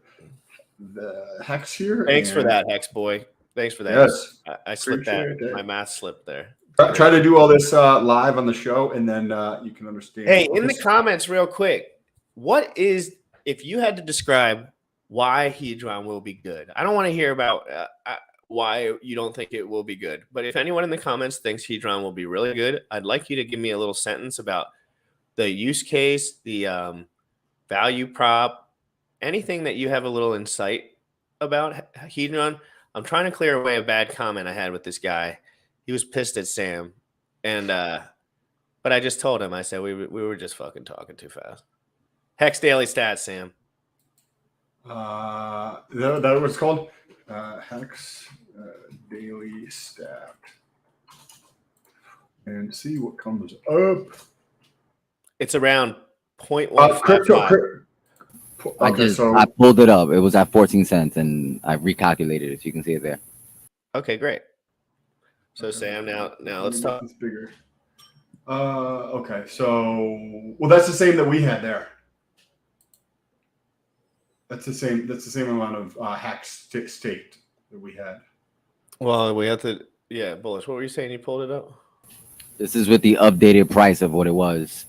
the hex here. Thanks for that, hex boy. Thanks for that. Yes. I slipped that. My math slipped there. Try to do all this live on the show, and then you can understand. Hey, in the comments, real quick, if you had to describe why Hedron will be good? I don't want to hear about why you don't think it will be good, but if anyone in the comments thinks Hedron will be really good, I'd like you to give me a little sentence about the use case, the value prop, anything that you have a little insight about Hedron. I'm trying to clear away a bad comment I had with this guy. He was pissed at Sam, and but I just told him, I said we were just fucking talking too fast. Hex Daily Stats, Sam. That was called Hex Daily Stat, and see what comes up. It's around 0.155. I pulled it up. It was at 14 cents, and I recalculated it. So you can see it there. Okay, great. So Sam, now let's talk. It's bigger. Okay, so that's the same that we had there. That's the same amount of hex staked that we had. Well, we have to, Bullish. What were you saying? You pulled it up. This is with the updated price of what it was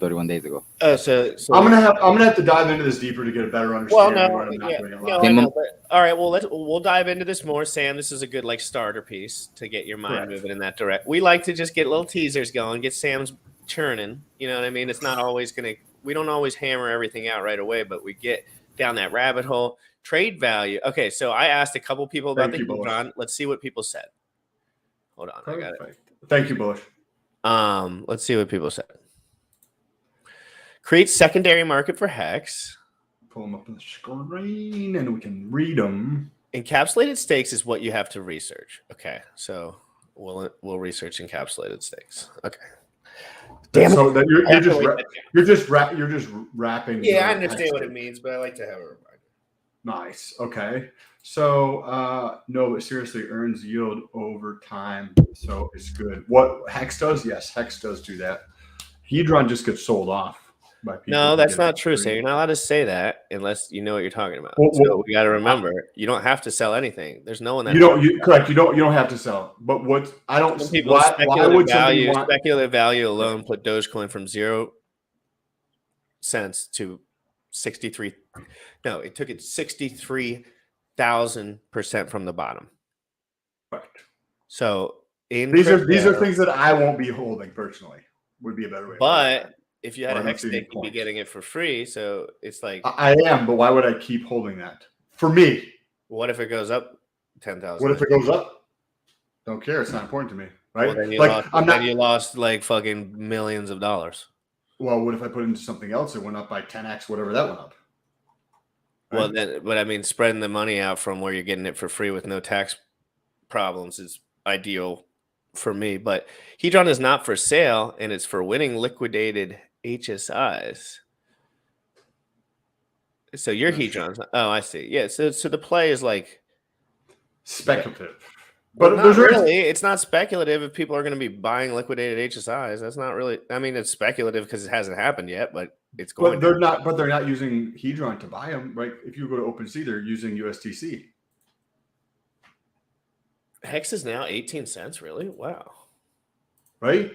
31 days ago. So I'm gonna have to dive into this deeper to get a better understanding. All right. Well, we'll dive into this more, Sam. This is a good starter piece to get your mind moving in that direction. We like to just get little teasers going, get Sam's churning. You know what I mean? It's not always we don't always hammer everything out right away, but we get down that rabbit hole. Trade value. Okay, so I asked a couple people about the Hedron. Let's see what people said. Hold on, I got it. Thank you, Bullish. Let's see what people said. Create secondary market for hex. Pull them up on the screen, and we can read them. Encapsulated stakes is what you have to research. Okay, so we'll research encapsulated stakes. Okay. Damn so that you're just wrapping. Yeah, I understand what it means, but I like to have a reminder. Nice. Okay. So no, but seriously, earns yield over time, so it's good. What Hex does? Yes, Hex does do that. Hedron just gets sold off. No, that's not true, Sam. You're not allowed to say that unless you know what you're talking about. So we got to remember, you don't have to sell anything. There's no one that correct. You don't have to sell. But what I don't. Some people speculative value alone put Dogecoin from 0 cents to 63. No, it took it 63,000% from the bottom. Correct. So These are things that I won't be holding personally. Would be a better way. But if you had Or a I don't hex see any stake, you'd be point. getting it for free. So it's like, I am, but why would I keep holding that? For me, what if it goes up 10,000? what if it goes up? Don't care. It's not important to me, right? Well, then you like lost, I'm then not. you lost like fucking millions of dollars. Well, what if I put it into something else? It went up by 10x, whatever that went up. Right? Well, then, but I mean, spreading the money out from where you're getting it for free with no tax problems is ideal for me. But Hedron is not for sale, and it's for winning liquidated HSIs. So your Hedrons. Oh, I see. Yeah. So the play is like speculative. But But not there's really. It's not speculative if people are going to be buying liquidated HSIs. That's not really. I mean, it's speculative because it hasn't happened yet, but it's going. But they're not. But they're not using Hedron to buy them, right? If you go to OpenSea, they're using USDC. Hex is now 18 cents. Really? Wow. Right?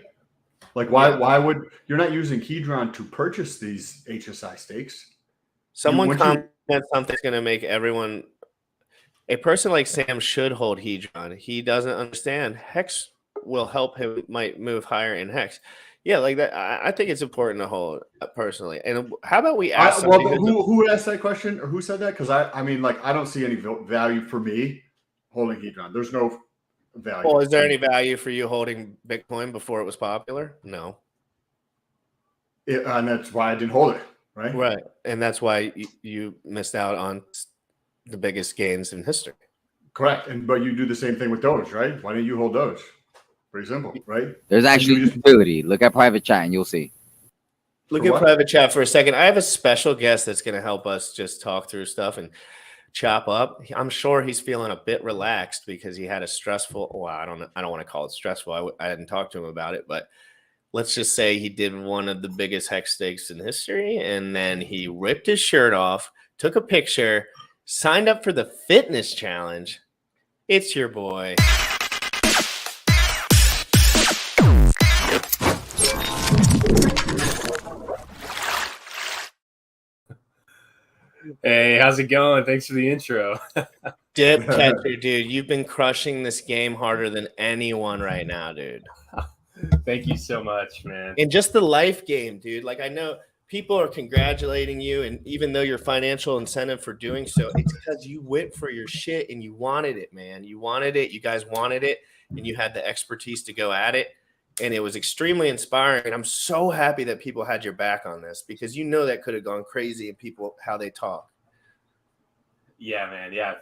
Like why would you're not using Hedron to purchase these HSI stakes? Someone comment something's going to make everyone. A person like Sam should hold Hedron. He doesn't understand. Hex will help him, might move higher in Hex. Yeah, like that. I think it's important to hold personally. And how about we ask? Who asked that question or who said that? Because I mean, like, I don't see any value for me holding Hedron. There's no value. Well, is there any value for you holding Bitcoin before it was popular? No. And that's why I didn't hold it. Right. Right. And that's why you missed out on the biggest gains in history. Correct. But you do the same thing with Doge, right? Why don't you hold Doge? Pretty simple, right? There's actually utility. Look at private chat and you'll see. Look at private chat for a second. I have a special guest that's going to help us just talk through stuff and chop up. I'm sure he's feeling a bit relaxed because he had a stressful, well, I don't want to call it stressful. I hadn't talked to him about it, but let's just say he did one of the biggest hex stakes in history, and then he ripped his shirt off, took a picture, signed up for the fitness challenge. It's your boy. Hey, how's it going? Thanks for the intro. Dip catcher, dude. You've been crushing this game harder than anyone right now, dude. Thank you so much, man. And just the life game, dude. Like, I know people are congratulating you, and even though your financial incentive for doing so, it's because you went for your shit and you wanted it, man. You wanted it. You guys wanted it, and you had the expertise to go at it. And it was extremely inspiring. And I'm so happy that people had your back on this because you know that could have gone crazy in people, how they talk. Yeah, man. Yeah.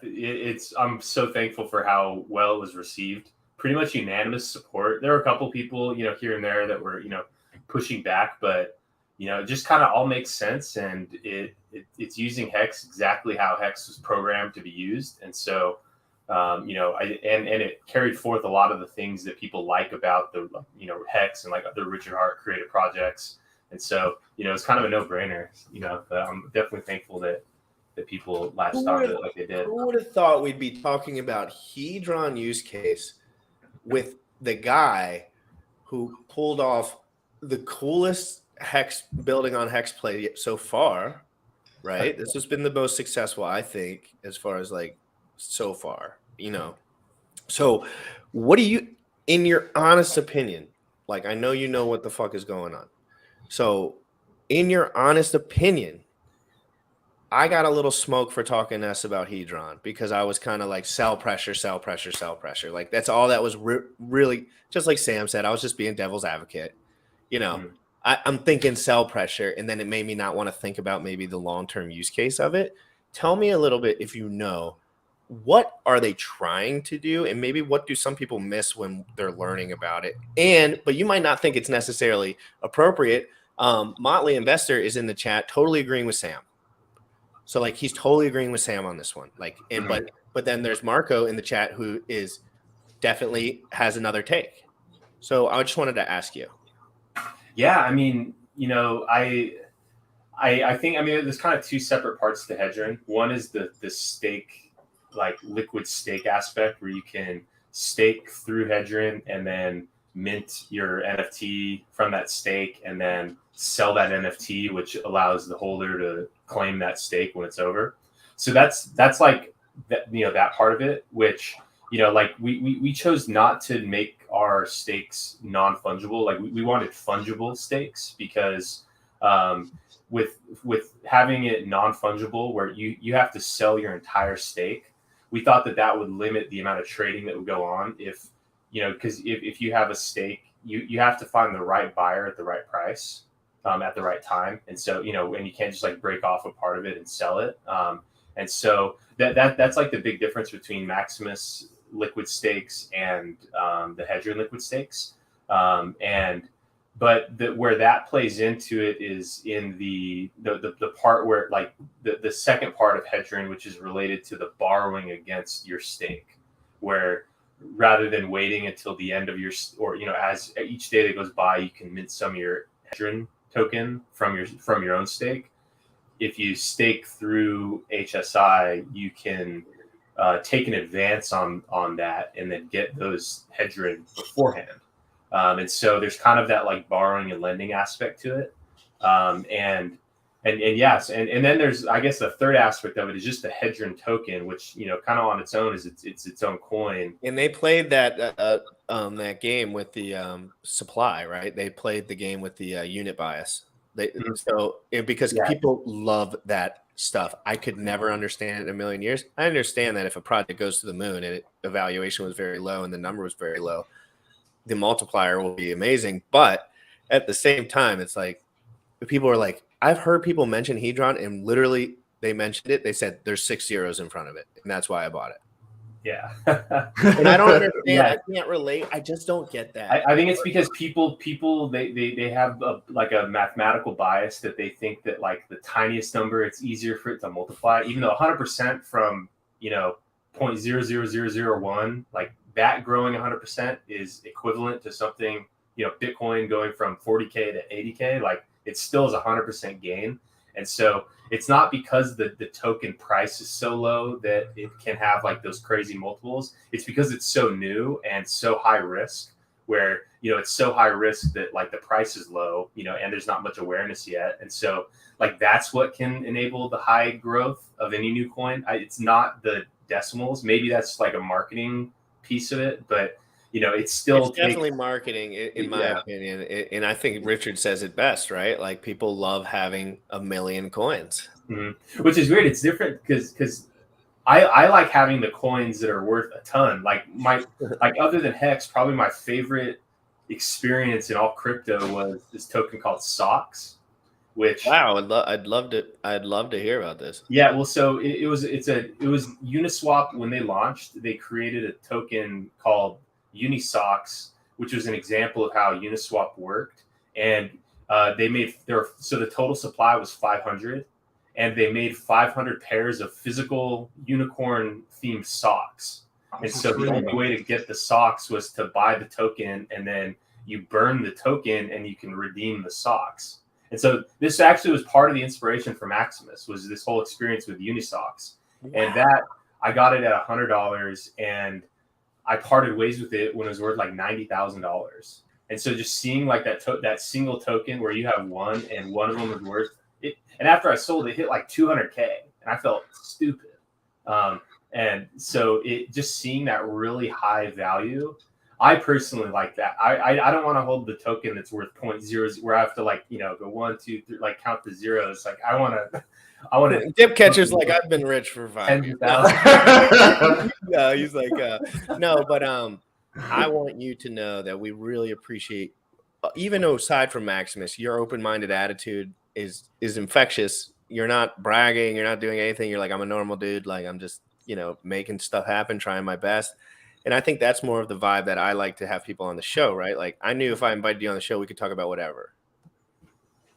I'm so thankful for how well it was received. Pretty much unanimous support. There were a couple people, here and there that were, pushing back, but, it just kind of all makes sense. And it's using Hex exactly how Hex was programmed to be used. And so, and it carried forth a lot of the things that people like about the, Hex and like other Richard Hart creative projects. And so, it's kind of a no-brainer, but I'm definitely thankful that people latched on to it like they did. Who would have thought we'd be talking about Hedron use case with the guy who pulled off the coolest Hex building on Hex play so far, right? This has been the most successful, I think, as far as like so far, So what do you, in your honest opinion, like, I know you know what the fuck is going on. So in your honest opinion, I got a little smoke for talking to us about Hedron because I was kind of like sell pressure. Like, that's all that was really, just like Sam said, I was just being devil's advocate. I'm thinking sell pressure, and then it made me not want to think about maybe the long-term use case of it. Tell me a little bit, if you know, what are they trying to do, and maybe what do some people miss when they're learning about it? But you might not think it's necessarily appropriate. Motley Investor is in the chat, totally agreeing with Sam. So like, he's totally agreeing with Sam on this one. Like, and but then there's Marco in the chat who is definitely has another take. So I just wanted to ask you. Yeah, I mean, I think, there's kind of two separate parts to Hedron. One is the stake, like liquid stake aspect, where you can stake through Hedron and then mint your NFT from that stake and then sell that NFT, which allows the holder to claim that stake when it's over. So that's like that, that part of it, which, like we chose not to make our stakes non-fungible. Like we wanted fungible stakes because with having it non-fungible where you have to sell your entire stake, we thought that would limit the amount of trading that would go on if, because if you have a stake, you have to find the right buyer at the right price at the right time. And so, and you can't just like break off a part of it and sell it. And so that's like the big difference between Maximus liquid stakes and the Hedron liquid stakes. But where that plays into it is in the part where like the second part of Hedron, which is related to the borrowing against your stake, where rather than waiting until the end of your, or as each day that goes by, you can mint some of your Hedron token from your own stake. If you stake through HSI, you can take an advance on that and then get those Hedron beforehand. And so there's kind of that like borrowing and lending aspect to it. And yes, and then there's, I guess the third aspect of it is just the Hedron token, which, kind of on its own is it's its own coin. And they played that game with the supply, right? They played the game with the unit bias. Because people love that stuff. I could never understand it in a million years. I understand that if a project goes to the moon and evaluation was very low and the number was very low, the multiplier will be amazing. But at the same time, it's like people are like, I've heard people mention Hedron and literally they mentioned it. They said there's 6 zeros in front of it. And that's why I bought it. Yeah. And I don't understand. Yeah. I can't relate. I just don't get that. I think it's because people they have a mathematical bias that they think that like the tiniest number, it's easier for it to multiply, even though 100% from, 0.00001, like that growing 100% is equivalent to something, Bitcoin going from 40K to 80K, like it still is 100% gain. And so it's not because the token price is so low that it can have like those crazy multiples. It's because it's so new and so high risk where, it's so high risk that like the price is low, and there's not much awareness yet. And so like, that's what can enable the high growth of any new coin. It's not the decimals. Maybe that's like a marketing piece of it, but it's definitely marketing in my opinion. And I think Richard says it best, right? Like people love having a million coins, which is weird. It's different because I like having the coins that are worth a ton. Like other than Hex, probably my favorite experience in all crypto was this token called Socks. Which I'd love to hear about this. Yeah, well, so it was Uniswap when they launched. They created a token called Unisocks, which was an example of how Uniswap worked. And they made so the total supply was 500, and they made 500 pairs of physical unicorn themed socks. And so the only way to get the socks was to buy the token, and then you burn the token and you can redeem the socks. And so this actually was part of the inspiration for Maximus, was this whole experience with Unisocks. Wow. And that I got it at $100, and I parted ways with it when it was worth like $90,000. And so just seeing like that single token where you have one and one of them is worth it. And after I sold it, hit like 200K, and I felt stupid. And so it just seeing that really high value, I personally like that. I don't want to hold the token that's worth 0.0 where I have to like, go 1, 2, 3, like count the zeros. Like I want to dip catchers. Like I've been rich for 5 years. No, he's like, no, but I want you to know that we really appreciate, even aside from Maximus, your open-minded attitude is infectious. You're not bragging. You're not doing anything. You're like, I'm a normal dude. Like I'm just, making stuff happen, trying my best. And I think that's more of the vibe that I like to have people on the show, right? Like I knew if I invited you on the show, we could talk about whatever.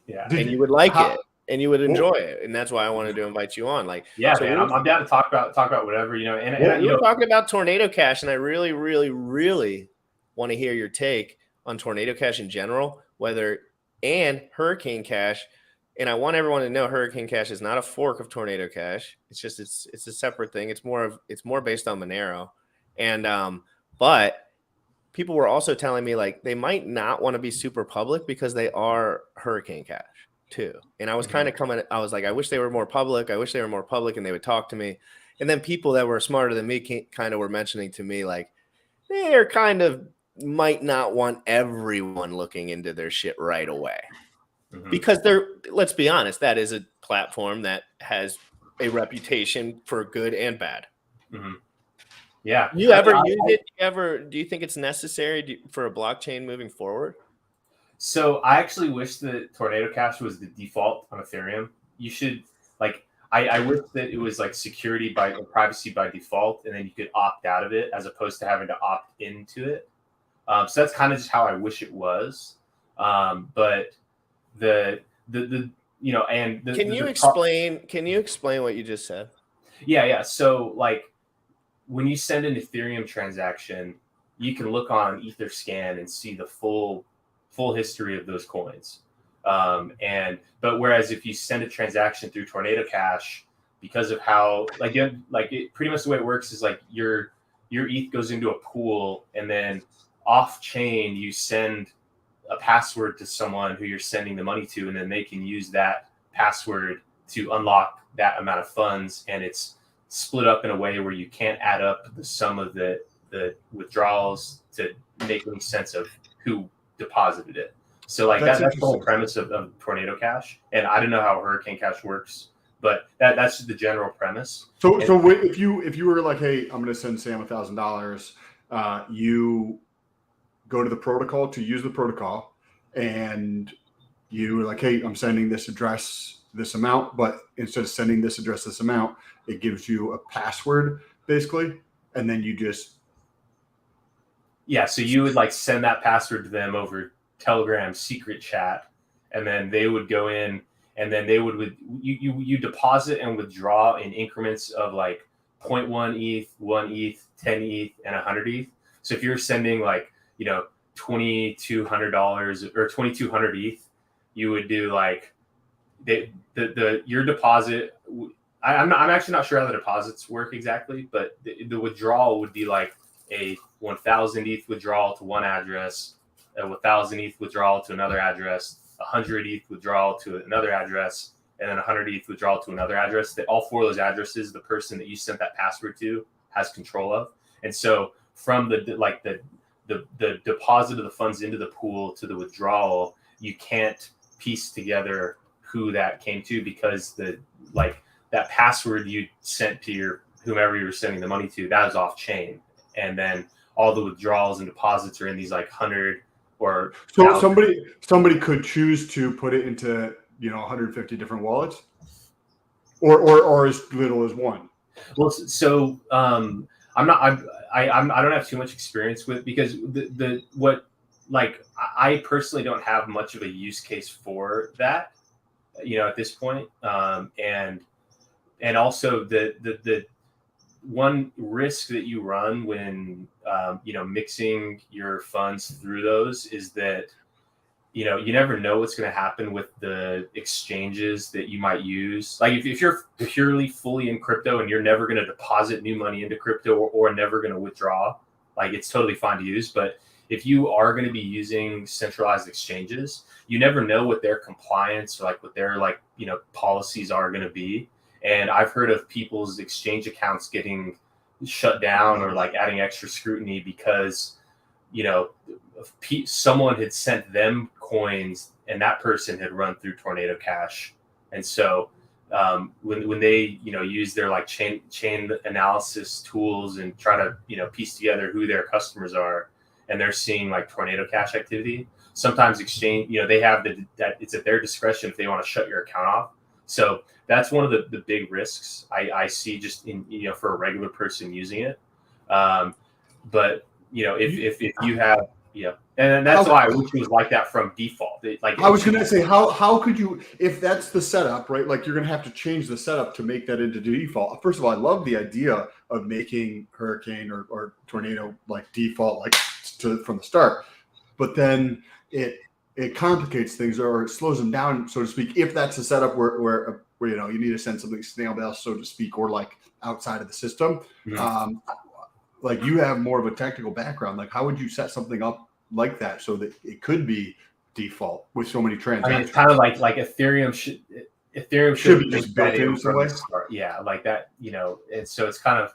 Yeah. And you would like it and you would enjoy it. And that's why I wanted to invite you on. Like, yeah, so man, I'm down to talk about whatever, and we were talking about Tornado Cash, and I really, really, really want to hear your take on Tornado Cash in general, and Hurricane Cash. And I want everyone to know Hurricane Cash is not a fork of Tornado Cash. It's just, it's a separate thing. It's more based on Monero. And but people were also telling me like they might not want to be super public because they are Hurricane Cash too. And I was kind of I was like, I wish they were more public. I wish they were more public and they would talk to me. And then people that were smarter than me kind of were mentioning to me like they're kind of might not want everyone looking into their shit right away. Because let's be honest, that is a platform that has a reputation for good and bad. Yeah. You ever use it? Do you think it's necessary for a blockchain moving forward? So I actually wish that Tornado Cash was the default on Ethereum. You should I wish that it was like security or privacy by default, and then you could opt out of it as opposed to having to opt into it. So that's kind of just how I wish it was. But can you explain what you just said? Yeah. So like when you send an Ethereum transaction, you can look on Etherscan and see the full history of those coins. But whereas if you send a transaction through Tornado Cash, because of how pretty much the way it works is like your ETH goes into a pool, and then off chain you send a password to someone who you're sending the money to, and then they can use that password to unlock that amount of funds, and it's split up in a way where you can't add up the sum of the withdrawals to make any sense of who deposited it. So like that's the whole premise of Tornado Cash. And I don't know how Hurricane Cash works, but that's the general premise. So if you were like, hey, I'm going to send Sam $1,000, you go to the protocol to use the protocol, and you were like, hey, I'm sending this address this amount, but instead of sending this address this amount, it gives you a password basically, and then you just so you would like send that password to them over Telegram secret chat, and then they would go in, and then they would you deposit and withdraw in increments of like 0.1 ETH, 1 ETH, 10 ETH, and 100 ETH. So if you're sending like $2,200 or 2,200 ETH, you would do like your deposit. I'm actually not sure how the deposits work exactly, but the withdrawal would be like a 1,000 ETH withdrawal to one address, a 1,000 ETH withdrawal to another address, 100 ETH withdrawal to another address, and then 100 ETH withdrawal to another address. That all four of those addresses, the person that you sent that password to has control of. And so from the deposit of the funds into the pool to the withdrawal, you can't piece together who that came to, because that password you sent to whomever you were sending the money to, that is off chain. And then all the withdrawals and deposits are in these like 100 or so 1,000. somebody could choose to put it into 150 different wallets, or as little as one. Well, so I don't have too much experience with, because I personally don't have much of a use case for that, at this point. And also the one risk that you run when mixing your funds through those is that you never know what's going to happen with the exchanges that you might use. Like if you're purely fully in crypto and you're never going to deposit new money into crypto or never going to withdraw, like it's totally fine to use. But if you are going to be using centralized exchanges, you never know what their compliance or like what their policies are going to be. And I've heard of people's exchange accounts getting shut down or like adding extra scrutiny because, someone had sent them coins and that person had run through Tornado Cash. And so when they, use their like chain analysis tools and try to, piece together who their customers are, and they're seeing like Tornado Cash activity, sometimes exchange, they have that it's at their discretion if they want to shut your account off. So that's one of the big risks I see just in, for a regular person using it. But, if you have, and that's why I wish it was like that from default. I was going to say, how could you, if that's the setup, right? Like you're going to have to change the setup to make that into default. First of all, I love the idea of making Hurricane or Tornado like default, from the start, but then it complicates things, or it slows them down, so to speak, if that's a setup where you need to send something snail mail, so to speak, or like outside of the system. Mm-hmm. like you have more of a technical background. Like, how would you set something up like that so that it could be default with so many I transactions? mean, it's kind of like Ethereum should be just built in some way. Yeah, like that, and so it's kind of,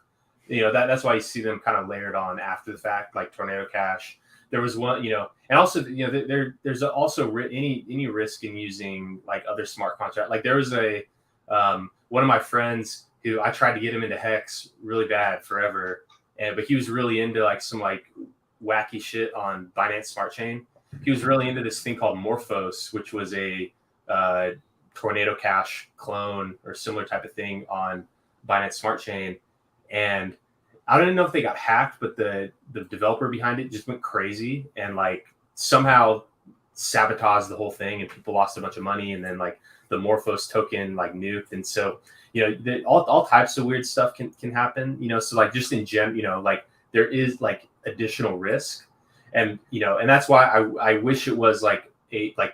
that's why you see them kind of layered on after the fact, like Tornado Cash. There was one, and also, there's also any risk in using like other smart contract. Like there was one of my friends who I tried to get him into Hex really bad forever, but he was really into like some like wacky shit on Binance Smart Chain. He was really into this thing called Morphos, which was a Tornado Cash clone or similar type of thing on Binance Smart Chain. And I don't even know if they got hacked, but the developer behind it just went crazy and like somehow sabotaged the whole thing, and people lost a bunch of money. And then like the Morphos token like nuked. And so, all types of weird stuff can happen, so like just in general, like there is like additional risk. And, and that's why I wish it was like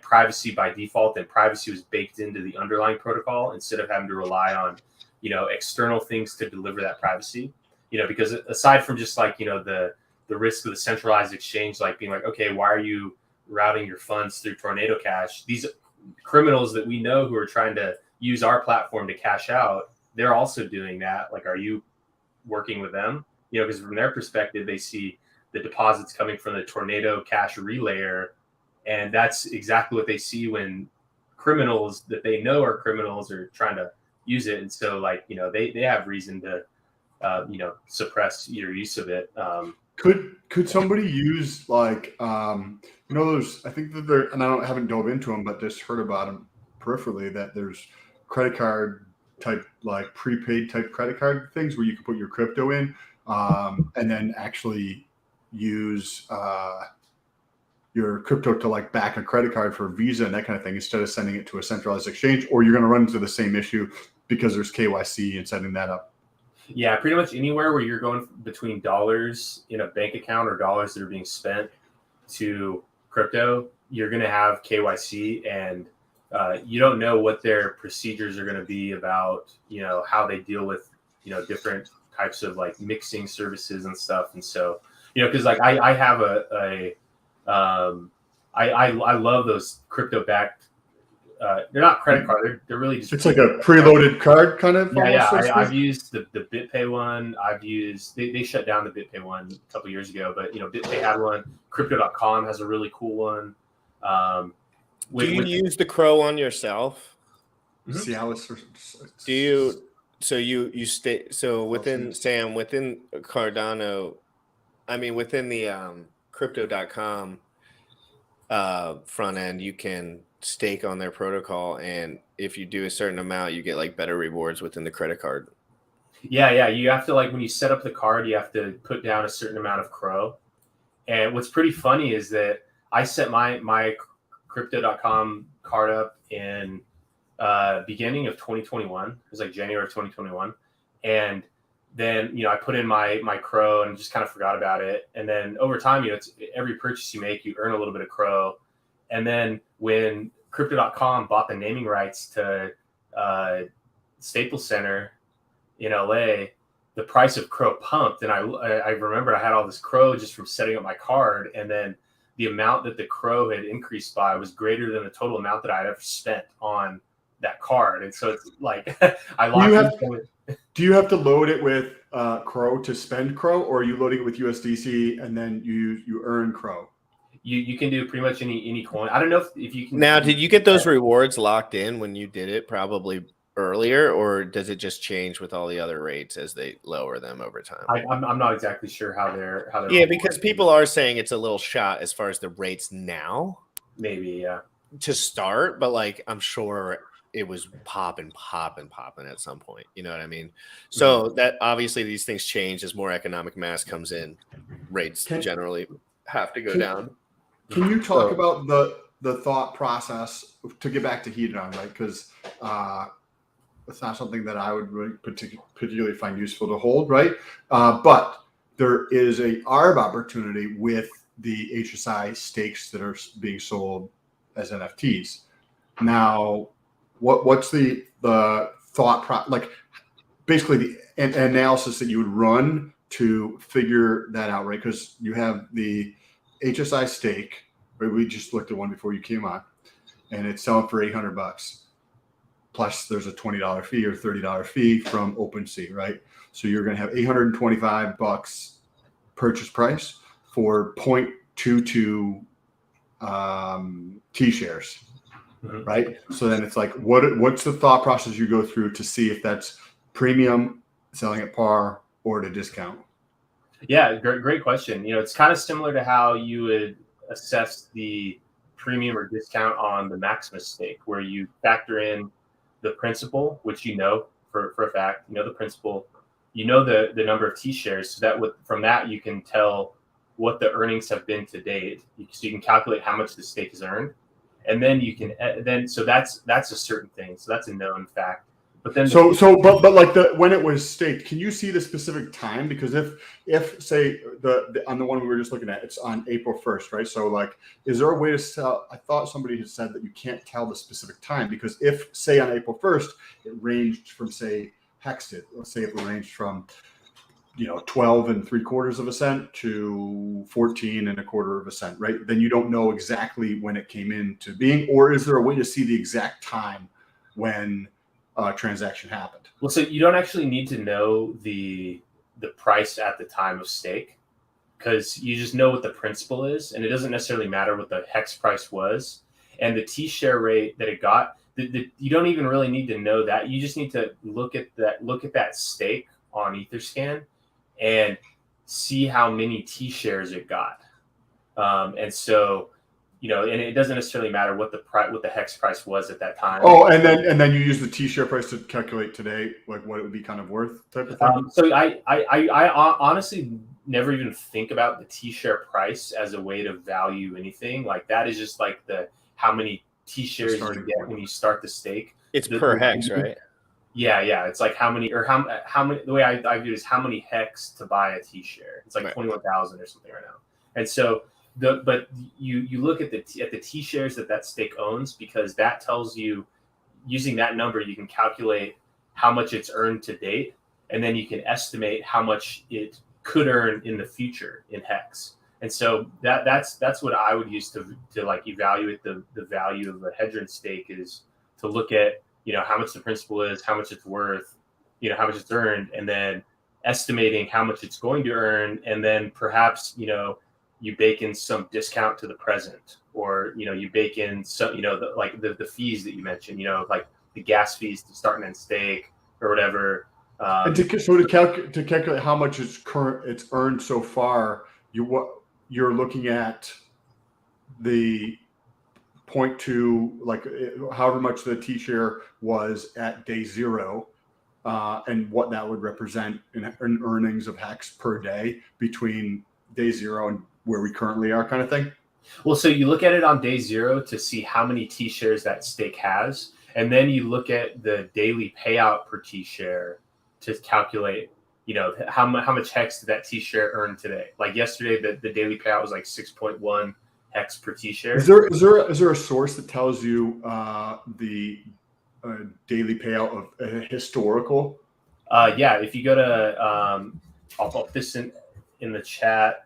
privacy by default, and privacy was baked into the underlying protocol instead of having to rely on, external things to deliver that privacy, because aside from just like, the risk of the centralized exchange, like being like, okay, why are you routing your funds through Tornado Cash? These criminals that we know who are trying to use our platform to cash out, they're also doing that. Like, are you working with them? Because from their perspective, they see the deposits coming from the Tornado Cash relayer, and that's exactly what they see when criminals that they know are criminals are trying to use it. And so like, they have reason to, suppress your use of it. Could somebody use like, those, I think that there, and I haven't dove into them, but just heard about them peripherally, that there's credit card type, like prepaid type credit card things where you can put your crypto in, and then actually use your crypto to like back a credit card for Visa and that kind of thing, instead of sending it to a centralized exchange, or you're going to run into the same issue because there's KYC and setting that up. Yeah, pretty much anywhere where you're going between dollars in a bank account or dollars that are being spent to crypto, you're going to have KYC, and you don't know what their procedures are going to be about, how they deal with, different types of like mixing services and stuff. And so, because like I have I love those crypto backed. They're not credit card. They're really just. It's like a preloaded card kind of. Yeah. I've used the BitPay one. I've used. They shut down the BitPay one a couple years ago, but BitPay had one. Crypto.com has a really cool one. Do you use the Crow on yourself? Mm-hmm. See how it's. Do you? So you stay. So within Sam, within Cardano, I mean within the Crypto.com front end, you can stake on their protocol, and if you do a certain amount, you get like better rewards within the credit card. Yeah. You have to, like, when you set up the card, you have to put down a certain amount of Crow. And what's pretty funny is that I set my Crypto.com card up in beginning of 2021. It was like January of 2021, and then I put in my Crow and just kind of forgot about it. And then over time, it's every purchase you make, you earn a little bit of Crow. And then when Crypto.com bought the naming rights to Staples Center in LA, the price of Crow pumped. And I remember I had all this Crow just from setting up my card. And then the amount that the Crow had increased by was greater than the total amount that I had ever spent on that card. And so it's like, I lost it. Do you have to load it with Crow to spend Crow, or are you loading it with USDC and then you earn Crow? You can do pretty much any coin. I don't know if you can. Now, did you get those rewards locked in when you did it probably earlier, or does it just change with all the other rates as they lower them over time? I'm not exactly sure how they're. Yeah, because people are saying it's a little shot as far as the rates now. Maybe, yeah. To start, but like I'm sure it was popping at some point. You know what I mean? So that obviously these things change as more economic mass comes in. Rates generally have to go down. Can you talk about the thought process to get back to Hedron, right? Because it's not something that I would really particularly find useful to hold, right? But there is a ARB opportunity with the HSI stakes that are being sold as NFTs. Now, what's the thought like basically the analysis that you would run to figure that out, right? Because you have the HSI stake, right? We just looked at one before you came on, and it's selling for $800. Plus, there's a $20 fee or $30 fee from OpenSea, right? So you're going to have $825 purchase price for 0.22 T shares, right? So then it's like, what's the thought process you go through to see if that's premium, selling at par, or at a discount? Yeah, great question. It's kind of similar to how you would assess the premium or discount on the Maximus stake, where you factor in the principal, which for a fact, the principal, the number of T shares, so that from that you can tell what the earnings have been to date. So you can calculate how much the stake is earned, and then you can so that's a certain thing. So that's a known fact. But then but like when it was staked, can you see the specific time? Because if say on the one we were just looking at, it's on April 1st, right? So like, is there a way to tell? I thought somebody had said that you can't tell the specific time, because if say on April 1st it ranged from, say, Hex did, let's say it ranged from 12 3/4 cent to 14 1/4 cent, right? Then you don't know exactly when it came into being, or is there a way to see the exact time when transaction happened? Well, so you don't actually need to know the price at the time of stake, because you just know what the principal is, and it doesn't necessarily matter what the hex price was. And the T share rate that it got, you don't even really need to know that. You just need to look at that stake on Etherscan and see how many T shares it got. And so, and it doesn't necessarily matter what the hex price was at that time. Oh, and then you use the T share price to calculate today, like what it would be kind of worth, type of thing. So I honestly never even think about the T share price as a way to value anything. Like, that is just like how many T shares you get when you start the stake. It's per hex, right? Yeah. It's like how many. The way I view it is how many hex to buy a T share. It's like 21,000 or something right now. And so but you look at the T shares that stake owns, because that tells you, using that number, you can calculate how much it's earned to date, and then you can estimate how much it could earn in the future in hex. And so that's what I would use to like evaluate the value of a Hedron stake, is to look at how much the principal is, how much it's worth, how much it's earned, and then estimating how much it's going to earn, and then perhaps you bake in some discount to the present, or you bake in some the fees that you mentioned, like the gas fees to start and end stake or whatever. And to calculate how much it's earned so far, you're looking at the 0.2, like however much the T share was at day 0, and what that would represent in earnings of hex per day between day 0 and where we currently are, kind of thing. Well, so you look at it on day 0 to see how many T shares that stake has, and then you look at the daily payout per T share to calculate, how much hex did that T share earn today. Like yesterday, the daily payout was like 6.1 hex per T share. Is there a source that tells you the daily payout of historical? Yeah, if you go to, I'll put this in the chat.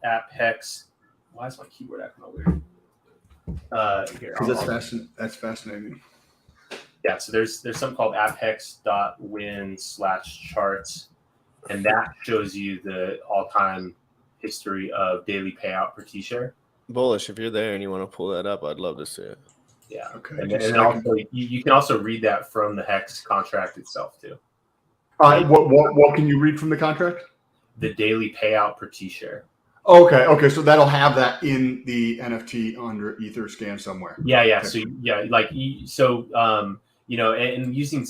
App hex. Why is my keyboard acting all weird? That's fascinating. Yeah, so there's something called apphex.win/charts, and that shows you the all-time history of daily payout per T share. Bullish, if you're there and you want to pull that up, I'd love to see it. Yeah. Okay. And then also you can also read that from the hex contract itself too. What can you read from the contract? The daily payout per T share. Okay. So that'll have that in the NFT under Etherscan somewhere. Yeah. Okay. And using,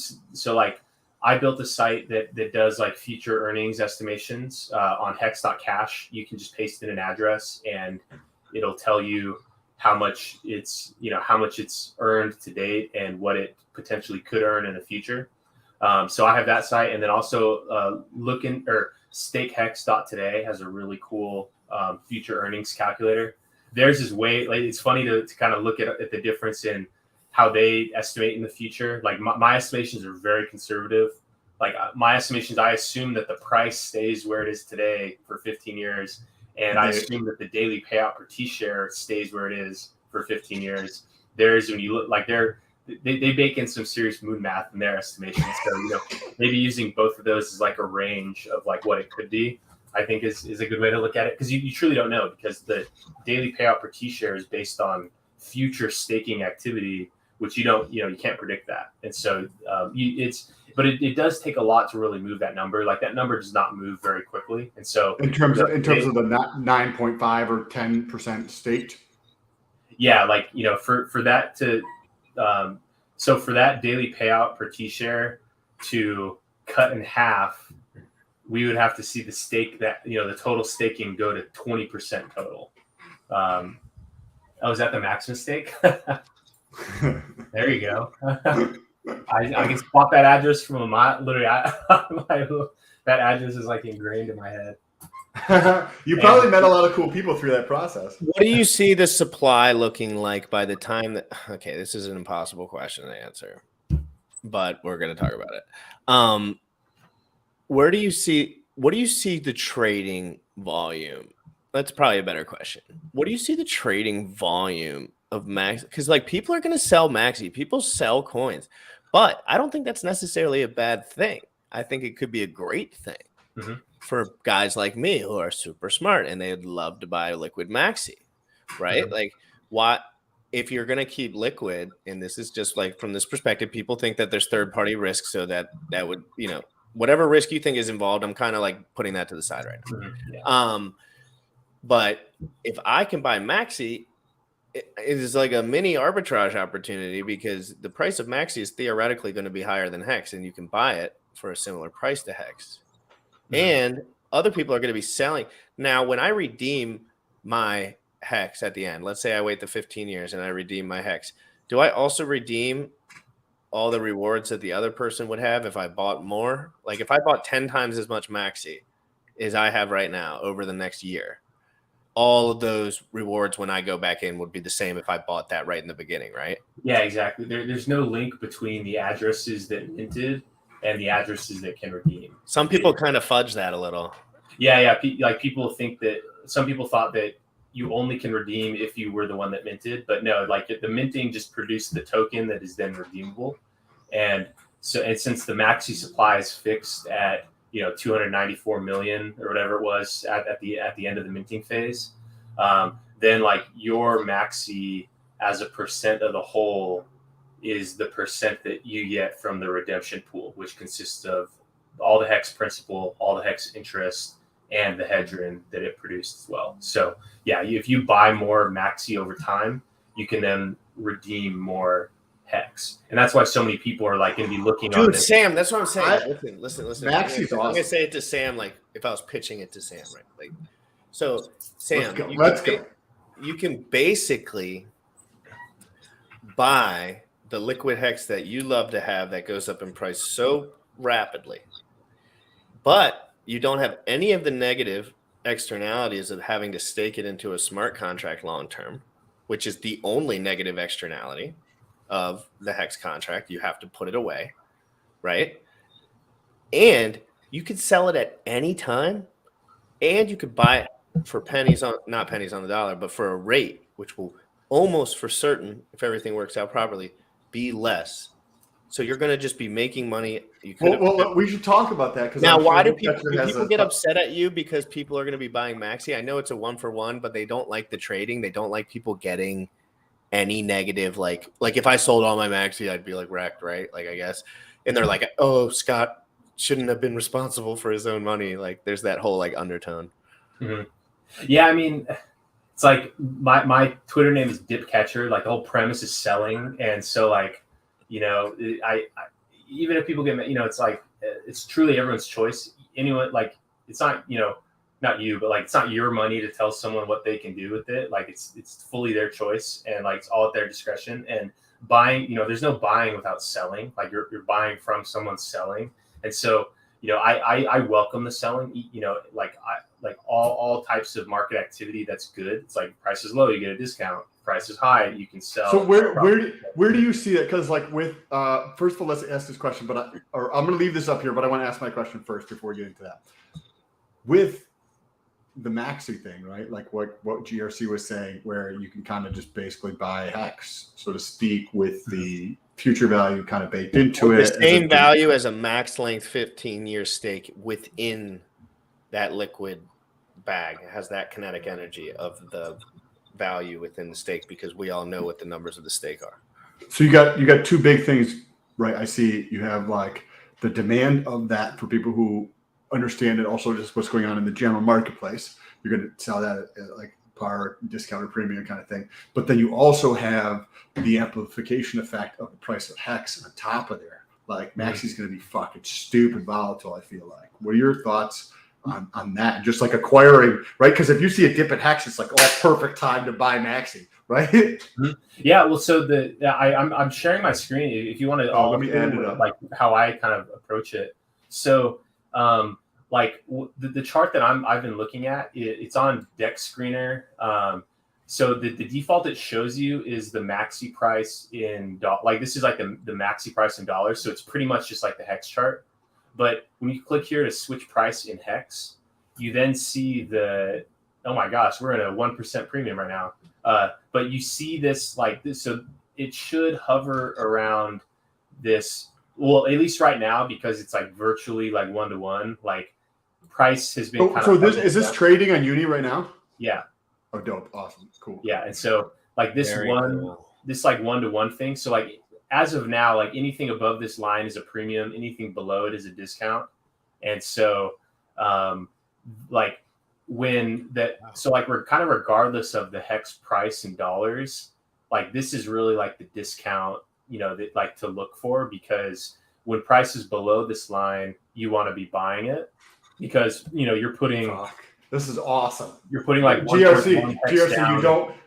I built a site that does like future earnings estimations on hex.cash. You can just paste in an address and it'll tell you how much it's earned to date and what it potentially could earn in the future. So I have that site, and then also stakehex.today has a really cool future earnings calculator. Theirs is it's funny to kind of look at the difference in how they estimate in the future. Like my estimations are very conservative. my estimations, I assume that the price stays where it is today for 15 years. And I assume that the daily payout per T-share stays where it is for 15 years. There's, when you look, like they bake in some serious moon math in their estimations. So, maybe using both of those as like a range of like what it could be, I think is a good way to look at it. Because you truly don't know, because the daily payout per T-share is based on future staking activity, which you can't predict that. And so but it does take a lot to really move that number. Like that number does not move very quickly. And so in terms of the 9.5 or 10% staked. Yeah, like for that to so for that daily payout per T-share to cut in half, we would have to see the stake that the total staking go to 20% total. Is that the maximum stake? There you go. I can spot that address from that address is like ingrained in my head. You probably met a lot of cool people through that process. What do you see the supply looking like by the time that? Okay, this is an impossible question to answer, but we're going to talk about it. What do you see the trading volume? That's probably a better question. What do you see the trading volume of Max? Because like people are going to sell Maxi, people sell coins, but I don't think that's necessarily a bad thing. I think it could be a great thing for guys like me who are super smart and they'd love to buy Liquid Maxi, right? Like, what if you're going to keep Liquid? And this is just like from this perspective, people think that there's third-party risk, so that would whatever risk you think is involved, I'm kind of like putting that to the side right now. Yeah. But if I can buy Maxi, it is like a mini arbitrage opportunity, because the price of Maxi is theoretically going to be higher than Hex, and you can buy it for a similar price to Hex. And other people are going to be selling. Now, when I redeem my Hex at the end, let's say I wait the 15 years and I redeem my Hex, do I also redeem all the rewards that the other person would have if I bought more? Like if I bought 10 times as much Maxi as I have right now over the next year, all of those rewards when I go back in would be the same if I bought that right in the beginning, right? Yeah, exactly. There's no link between the addresses that minted and the addresses that can redeem. Some people kind of fudge that a little. Yeah. Like people think that some people thought that you only can redeem if you were the one that minted, but no, like the minting just produced the token that is then redeemable. And since the Maxi supply is fixed at 294 million or whatever it was at the end of the minting phase, then like your Maxi as a percent of the whole is the percent that you get from the redemption pool, which consists of all the Hex principal, all the Hex interest, and the hedgerin that it produced as well. So yeah, if you buy more Maxi over time, you can then redeem more Hex. And that's why so many people are like going to be looking on this. Sam, that's what I'm saying. Listen. Maxi's I'm awesome. going to say it to Sam like if I was pitching it to Sam, right? Like, so Sam, Let's go. You can basically buy the Liquid Hex that you love to have that goes up in price so rapidly, but you don't have any of the negative externalities of having to stake it into a smart contract long term, which is the only negative externality of the Hex contract. You have to put it away, right? And you could sell it at any time, and you could buy it for not pennies on the dollar, but for a rate which will almost for certain, if everything works out properly, be less. So you're going to just be making money. Well, we should talk about that. Because now, why do people get upset at you because people are going to be buying Maxi? I know it's a 1-for-1, but they don't like the trading. They don't like people getting any negative. Like if I sold all my Maxi, I'd be like wrecked, right? Like I guess. And they're like, oh, Scott shouldn't have been responsible for his own money. Like there's that whole like undertone. Mm-hmm. Yeah, I mean, it's like my Twitter name is Dip Catcher. Like the whole premise is selling, and so like. I even if people get, it's like, it's truly everyone's choice. Anyone, like, it's not, not you, but like, it's not your money to tell someone what they can do with it. Like it's fully their choice, and like, it's all at their discretion. And buying, there's no buying without selling. Like you're buying from someone selling. And so, I welcome the selling, like like all types of market activity that's good. It's like price is low, you get a discount. Price is high, you can sell. So where do you see that? Because like with first of all, let's ask this question, but I'm going to leave this up here, but I want to ask my question first before we get into that. With the Maxi thing, right? Like what GRC was saying, where you can kind of just basically buy Hex, so to speak, with the future value kind of baked into it. The same value as a max length 15-year stake within that liquid bag. It has that kinetic energy of the value within the stake, because we all know what the numbers of the stake are. So you got two big things, right? I see you have like the demand of that for people who understand it, also just what's going on in the general marketplace. You're going to sell that at like par, discounted premium kind of thing. But then you also have the amplification effect of the price of Hex on top of there. Like Maxi's going to be fucking stupid volatile, I feel like. What are your thoughts on that? Just like acquiring, right? Because if you see a dip at Hex, it's like, oh, perfect time to buy Maxi, right? Yeah, well, so I'm sharing my screen. If you want to, let me end it up. Like how I kind of approach it. So, like the chart that I've been looking at, it's on Deck Screener. So the default it shows you is the Maxi price in like this is like the Maxi price in dollars. So it's pretty much just like the Hex chart. But when you click here to switch price in Hex, you then see oh my gosh, we're in a 1% premium right now. But you see this like this, so it should hover around this. Well, at least right now, because it's like virtually like 1-to-1. Like price has been. Is this trading on Uni right now? Yeah. Oh, dope! Awesome, cool. Yeah, and so like this this like 1-to-1 thing. So like as of now, like anything above this line is a premium. Anything below it is a discount. And so, like when that, so like we're kind of regardless of the Hex price in dollars. Like this is really like the discount, that like to look for, because when price is below this line, you want to be buying it because you're putting. Fuck. This is awesome. You're putting like GRC.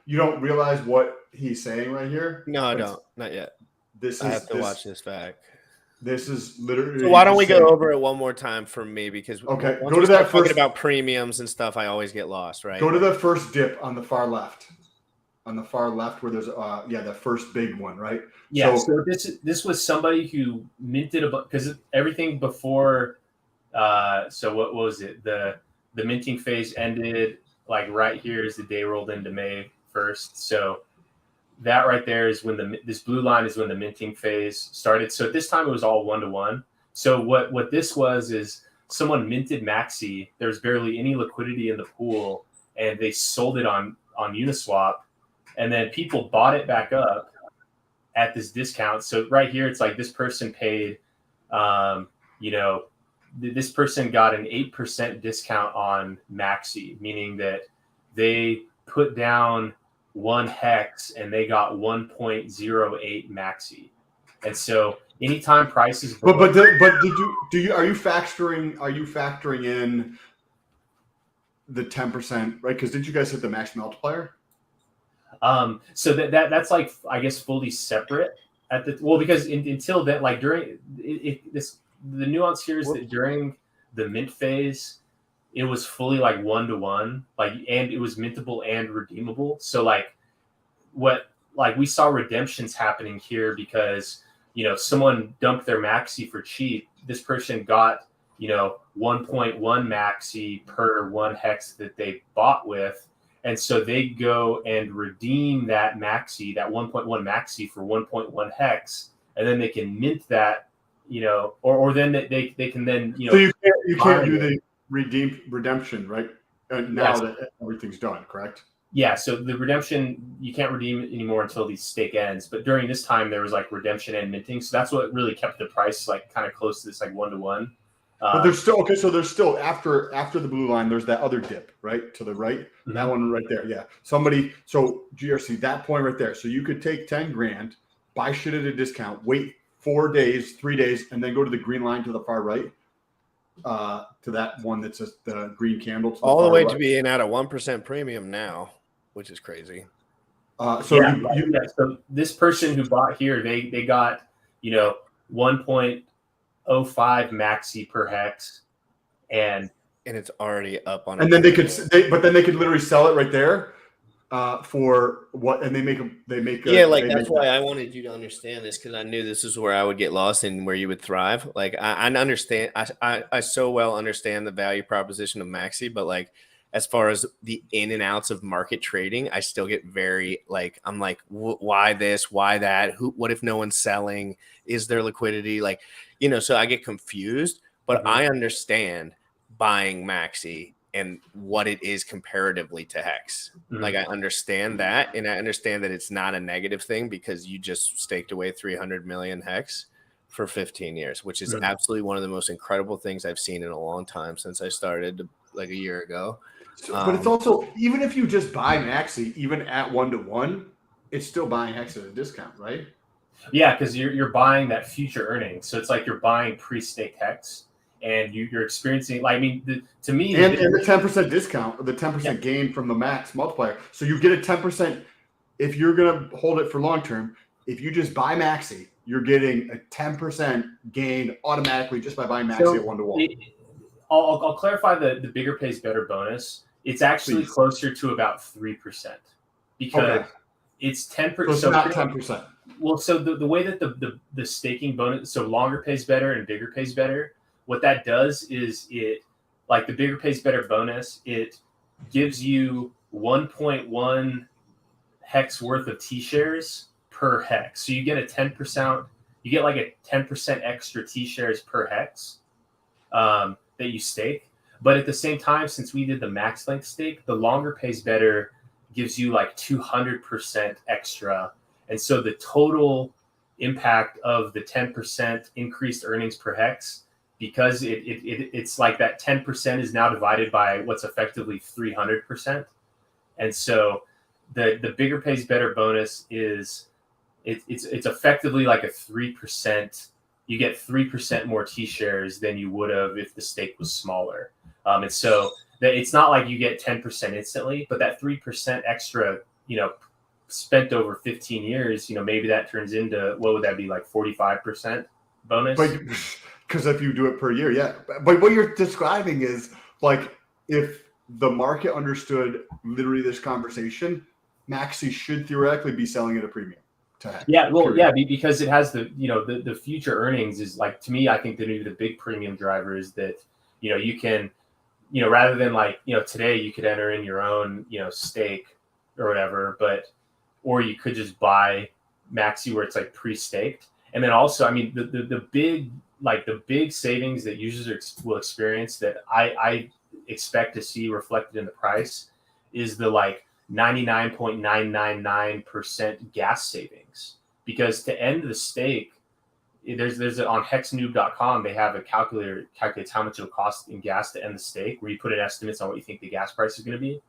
You don't realize what he's saying right here. No, I don't. Not yet. I have to watch this back. This is literally. So why don't we go over it one more time for me? Because okay, go to that first. Talking about premiums and stuff, I always get lost. Right. Go to the first dip on the far left. On the far left, where there's the first big one, right? Yeah. So this was somebody who minted because everything before. So what was it? The minting phase ended like right here is the day rolled into May 1st. So that right there is when this blue line is when the minting phase started. So at this time it was all 1-to-1. So what this was is someone minted Maxi. There's barely any liquidity in the pool, and they sold it on Uniswap, and then people bought it back up at this discount. So right here it's like this person paid, this person got an 8% discount on Maxi, meaning that they put down 1 Hex and they got 1.08 Maxi. And so anytime prices but are you factoring in the 10%, right? Because didn't you guys hit the max multiplier? So that's like, I guess, fully separate because until then, like during the nuance here is that during the mint phase, it was fully like 1-to-1, and it was mintable and redeemable. So we saw redemptions happening here because, someone dumped their Maxi for cheap. This person got, 1.1 Maxi per 1 Hex that they bought with. And so they go and redeem that Maxi, that 1.1 Maxi for 1.1 Hex, and then they can mint that, or then they can then, So you can't do the redemption, right? Now that everything's done, correct? Yeah. So the redemption, you can't redeem it anymore until the stake ends. But during this time, there was like redemption and minting. So that's what really kept the price like kind of close to this like 1-to-1. But there's still So there's still after the blue line, there's that other dip, right? To the right, mm-hmm. That one right there. Yeah. So GRC, that point right there. So you could take 10 grand, buy shit at a discount, wait 4 days, 3 days, and then go to the green line to the far right, to that one that's just the green candle. All the way to being at a 1% premium now, which is crazy. So this person who bought here, they got 1.05 Maxi per Hex, and and it's already up on. And then they could literally sell it right there for what? And they make that's why I wanted you to understand this, because I knew this is where I would get lost and where you would thrive. Like I understand, I so well understand the value proposition of Maxi, but like as far as the in and outs of market trading, I still get very like, I'm like, why this, why that? What if no one's selling? Is there liquidity? Like, so I get confused, but I understand buying Maxi and what it is comparatively to Hex. Like I understand that, and I understand that it's not a negative thing because you just staked away 300 million Hex for 15 years, which is absolutely one of the most incredible things I've seen in a long time since I started like a year ago. But it's also, even if you just buy Maxi, even at 1-to-1, it's still buying Hex at a discount, right? Yeah, because you're buying that future earnings. So it's like you're buying pre-staked Hex, and you're experiencing. Like, I mean, to me, and the 10% discount, or the 10% gain from the max multiplier. So you get a 10% if you're gonna hold it for long term. If you just buy Maxi, you're getting a 10% gain automatically just by buying Maxi at 1-to-1. I'll clarify the bigger pays better bonus. It's actually closer to about 3% because it's 10%. So it's not 10%. Well, so the way that the staking bonus, so longer pays better and bigger pays better, what that does is it, like the bigger pays better bonus, it gives you 1.1 Hex worth of T-shares per Hex. So you get a 10%, you get like a 10% extra T-shares per Hex that you stake. But at the same time, since we did the max length stake, the longer pays better gives you like 200% extra. And so the total impact of the 10% increased earnings per Hex, because it's like that 10% is now divided by what's effectively 300%. And so the bigger pays better bonus is it's effectively like a 3%. You get 3% more T-shares than you would have if the stake was smaller. And so it's not like you get 10% instantly, but that 3% extra, spent over 15 years, maybe that turns into, what would that be, like 45% bonus? Because if you do it per year, yeah. But what you're describing is like, if the market understood literally this conversation, Maxi should theoretically be selling at a premium to Hex. Yeah, well, period. Yeah, because it has the future earnings is like, to me, I think the big premium driver is that, you can, rather than like, today you could enter in your own, stake or whatever, or you could just buy Maxi where it's like pre-staked. And then also, I mean, the big savings that users will experience that I expect to see reflected in the price is the like 99.999% gas savings. Because to end the stake, there's on hexnoob.com, they have a calculator calculates how much it'll cost in gas to end the stake, where you put in estimates on what you think the gas price is going to be.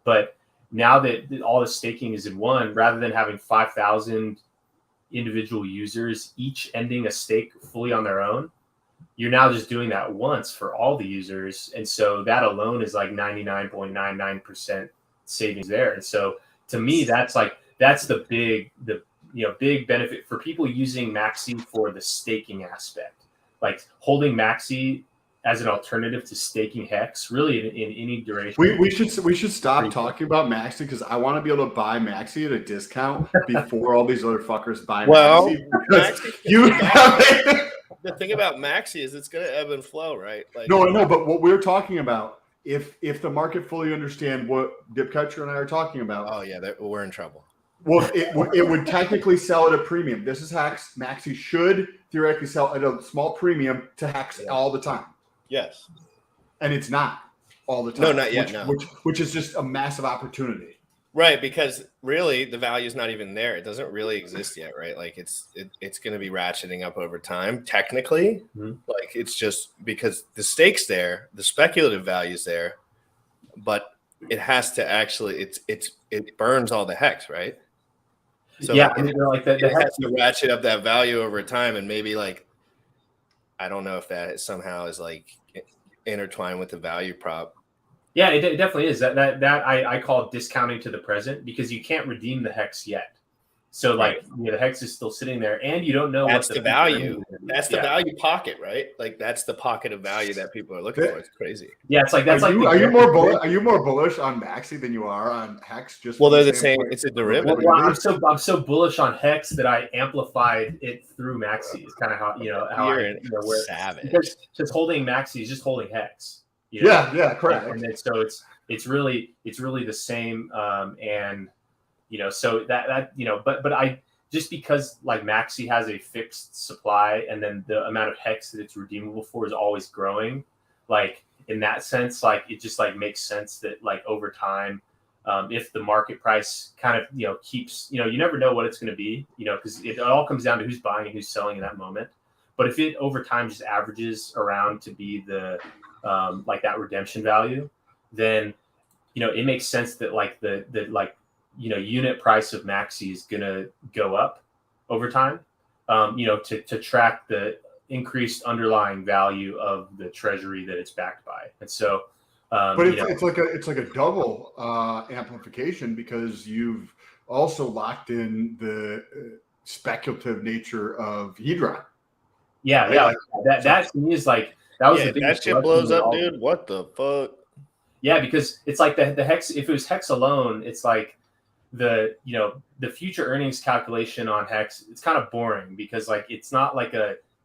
But now that all the staking is in one, rather than having 5,000 individual users each ending a stake fully on their own, you're now just doing that once for all the users. And so that alone is like 99.99% savings there. And so to me, that's the big benefit for people using Maxi for the staking aspect, like holding Maxi as an alternative to staking Hex, really in any duration. We should stop talking about Maxi, because I want to be able to buy Maxi at a discount before all these other fuckers buy Maxi. The thing about Maxi is it's going to ebb and flow, right? Like, no, I know, but what we're talking about, if the market fully understand what Dipcatcher and I are talking about, oh yeah, we're in trouble. Well, it would technically sell at a premium. This is Hex. Maxi should theoretically sell at a small premium to Hex all the time. Yes. And it's not all the time. No, not yet. Which is just a massive opportunity. Right, because really the value is not even there. It doesn't really exist yet, right? Like it's going to be ratcheting up over time. Technically, like it's just because the stake's there, the speculative value's there, but it has to actually it burns all the Hex, right? So yeah, I mean, like that. It has to ratchet up that value over time, and maybe like I don't know if that somehow is like intertwined with the value prop. Yeah, it definitely is. That I call discounting to the present, because you can't redeem the Hex yet. So like the hex is still sitting there, and you don't know that's what the value. That's the value pocket, right? Like that's the pocket of value that people are looking for. It's crazy. Yeah, it's like that's are like you more bullish? Are you more bullish on Maxi than you are on Hex? Just well, they're the same. It's a derivative. Well, I'm so bullish on Hex that I amplified it through Maxi. It's kind of how where savage. Because just holding Maxi is just holding Hex. Yeah, correct. And then, so it's really the same. And so that but I just because like Maxi has a fixed supply and then the amount of Hex that it's redeemable for is always growing. Like in that sense, like it just like makes sense that like over time, if the market price kind of keeps you never know what it's going to be because it all comes down to who's buying and who's selling in that moment. But if it over time just averages around to be the like that redemption value, then it makes sense that like the unit price of Maxi is going to go up over time, to track the increased underlying value of the treasury that it's backed by. And so, but it's like a double amplification because you've also locked in the speculative nature of Hedron. Yeah, yeah, like that to me is like that was the thing. That shit blows up, dude. What the fuck? Yeah, because it's like the Hex. If it was Hex alone, it's like the future earnings calculation on Hex. It's kind of boring because like it's not like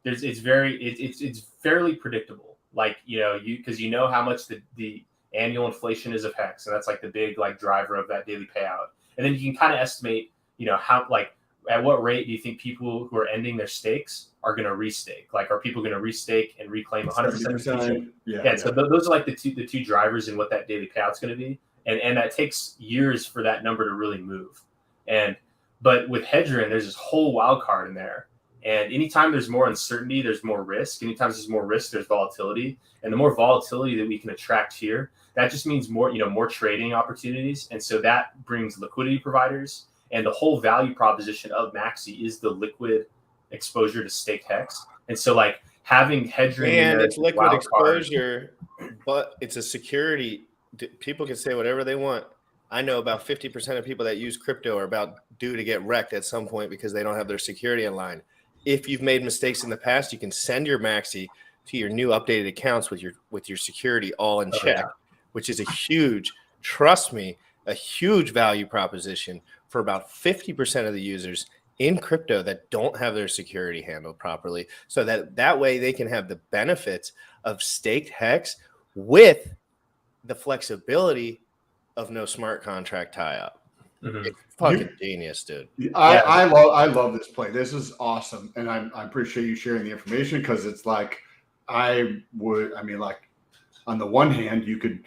it's fairly predictable. Like because how much the annual inflation is of Hex, and that's like the big like driver of that daily payout. And then you can kind of estimate how like at what rate do you think people who are ending their stakes are going to restake? Like, are people going to restake and reclaim 100%? Yeah. So those are like the two drivers in what that daily payout's going to be. And that takes years for that number to really move. But with Hedron, there's this whole wild card in there. And anytime there's more uncertainty, there's more risk. Anytime there's more risk, there's volatility. And the more volatility that we can attract here, that just means more trading opportunities. And so that brings liquidity providers. And the whole value proposition of Maxi is the liquid exposure to staked Hex. And so like having Hedron and it's liquid exposure, but it's a security. People can say whatever they want. I know about 50% of people that use crypto are about due to get wrecked at some point because they don't have their security in line. If you've made mistakes in the past, you can send your Maxi to your new updated accounts with your security all in check, which is a huge value proposition for about 50% of the users in crypto that don't have their security handled properly, so that way they can have the benefits of staked Hex with the flexibility of no smart contract tie-up. Mm-hmm. It's fucking genius, dude. I love this play. This is awesome, and I appreciate you sharing the information because it's like on the one hand, you could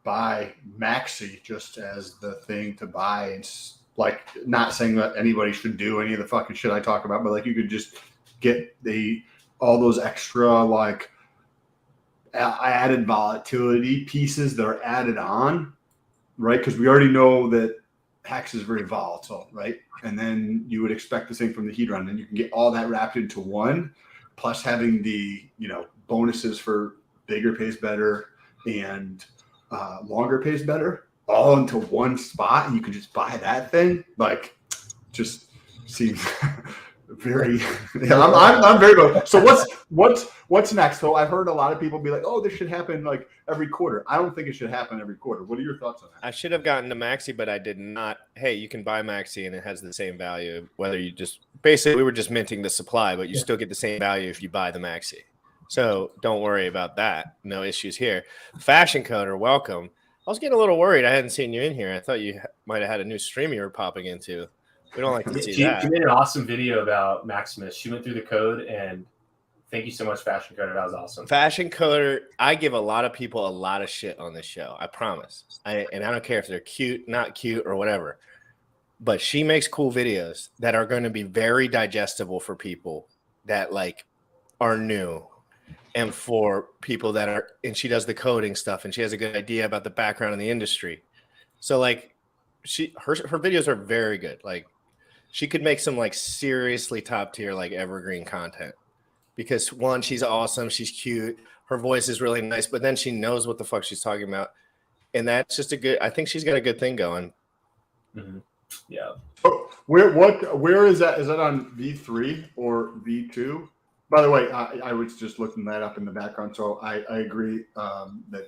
buy Maxi just as the thing to buy. It's like not saying that anybody should do any of the fucking shit I talk about, but like you could just get all those extra like added volatility pieces that are added on, right? Because we already know that Hex is very volatile, right? And then you would expect the same from the Hedron, and you can get all that wrapped into one, plus having the bonuses for bigger pays better and longer pays better all into one spot, and you can just buy that thing. Like, just seems very. Yeah, I'm very. So what's next? So I've heard a lot of people be like, "Oh, this should happen like every quarter." I don't think it should happen every quarter. What are your thoughts on that? I should have gotten to Maxi, but I did not. Hey, you can buy Maxi, and it has the same value. Whether you we were just minting the supply, but you still get the same value if you buy the Maxi. So don't worry about that. No issues here. Fashion Coder, welcome. I was getting a little worried. I hadn't seen you in here. I thought you might have had a new stream you were popping into. We don't like to see that. She made an awesome video about Maximus. She went through the code, and thank you so much, Fashion Coder. That was awesome. Fashion Coder, I give a lot of people a lot of shit on this show. I promise. And I don't care if they're cute, not cute, or whatever. But she makes cool videos that are going to be very digestible for people that like are new. And for people that are, and she does the coding stuff, and she has a good idea about the background in the industry. So like, her videos are very good. Like, she could make some like seriously top tier like evergreen content because one, she's awesome, she's cute, her voice is really nice, but then she knows what the fuck she's talking about, and that's just I think she's got a good thing going. Mm-hmm. Yeah. Oh, where is that? Is that on V3 or V2? By the way, I was just looking that up in the background, so I agree that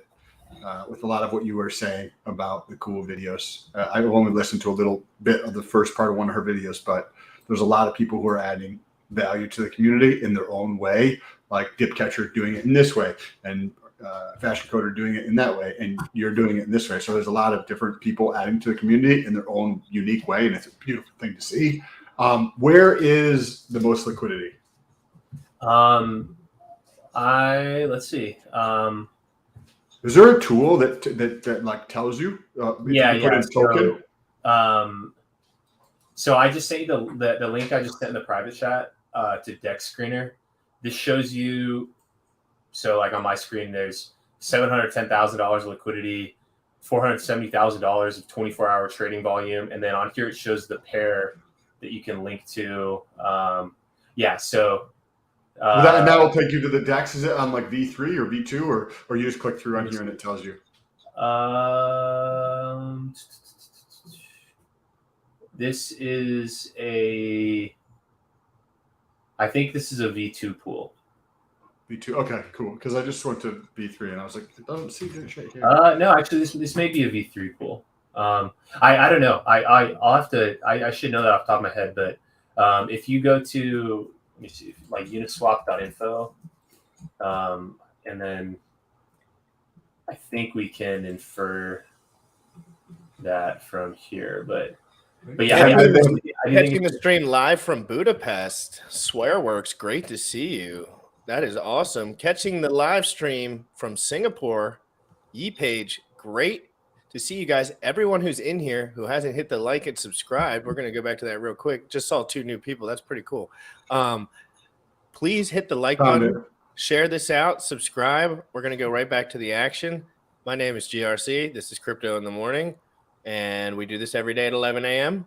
with a lot of what you were saying about the cool videos. I've only listened to a little bit of the first part of one of her videos, but there's a lot of people who are adding value to the community in their own way, like Dipcatcher doing it in this way, and Fashion Coder doing it in that way, and you're doing it in this way. So there's a lot of different people adding to the community in their own unique way, and it's a beautiful thing to see. Where is the most liquidity? Let's see. Is there a tool that like tells you? Yeah. Put in token? So I just sent you the link I just sent in the private chat to Dex Screener. This shows you. So like on my screen, there's $710,000 liquidity, $470,000 of 24-hour trading volume, and then on here it shows the pair that you can link to. So. And that will take you to the DEX. Is it on like V3 or V2, or you just click through on here and it tells you? This is I think this is a V2 pool. V2. Okay, cool. Because I just went to V3 and I was like, it doesn't see good shit here. No, actually, this may be a V3 pool. I don't know. I'll have to. I should know that off the top of my head. But if you go to, let me see, like uniswap.info, and then I think we can infer that from here. But yeah, catching the stream live from Budapest. Swearworks, great to see you. That is awesome. Catching the live stream from Singapore, Page, great to see you guys. Everyone who's in here who hasn't hit the like and subscribe, we're going to go back to that real quick. Just saw 2 new people. That's pretty cool. Please hit the like button, share this out, subscribe. We're going to go right back to the action. My name is GRC. This is Crypto in the Morning, and we do this every day at 11 a.m.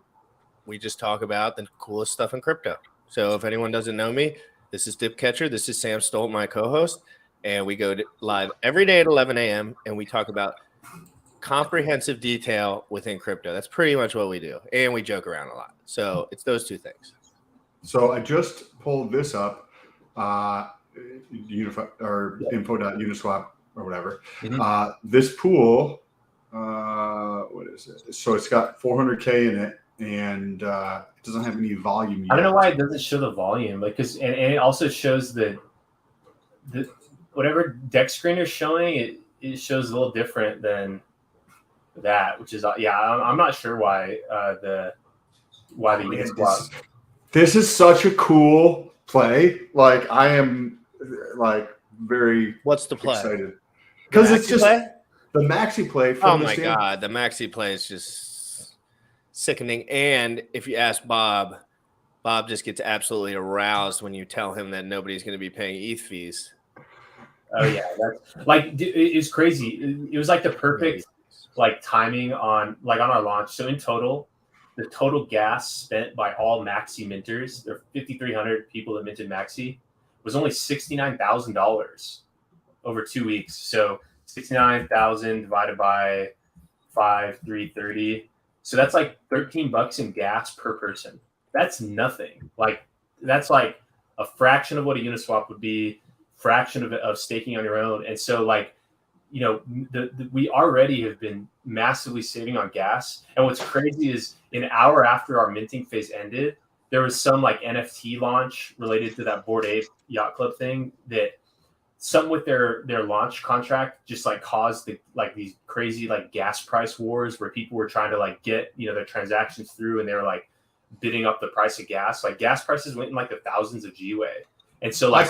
We just talk about the coolest stuff in crypto. So if anyone doesn't know me, this is Dipcatcher. This is Sam Stolt, my co-host, and we go live every day at 11 a.m. and we talk about comprehensive detail within crypto. That's pretty much what we do, and we joke around a lot. So it's those 2 things. So I just pulled this up, info.uniswap or whatever. Mhm. This pool, what is it? So it's got 400K in it, and it doesn't have any volume yet. I don't know why it doesn't show the volume, because and it also shows the whatever Dex Screener is showing. It shows a little different than that, which is I'm not sure why the Uniswap. This is such a cool play. Like I am like very What's the play? excited because it's just play? the maxi play. Oh my god, the maxi play is just sickening. And if you ask Bob just gets absolutely aroused when you tell him that nobody's going to be paying ETH fees. Oh yeah, that's like it's crazy. It was like the perfect like timing on our launch. So in total, the total gas spent by all maxi minters, there are 5,300 people that minted maxi, was only $69,000 over 2 weeks. So 69,000 divided by 5,330. So that's like $13 in gas per person. That's nothing. Like that's like a fraction of what a Uniswap would be, fraction of staking on your own. And so like, you know, we already have been massively saving on gas. And what's crazy is an hour after our minting phase ended, there was some like NFT launch related to that Bored Ape Yacht Club thing that some with their launch contract just like caused these crazy like gas price wars where people were trying to like get, you know, their transactions through, and they were like bidding up the price of gas. Like gas prices went in like the thousands of G-Way. And so like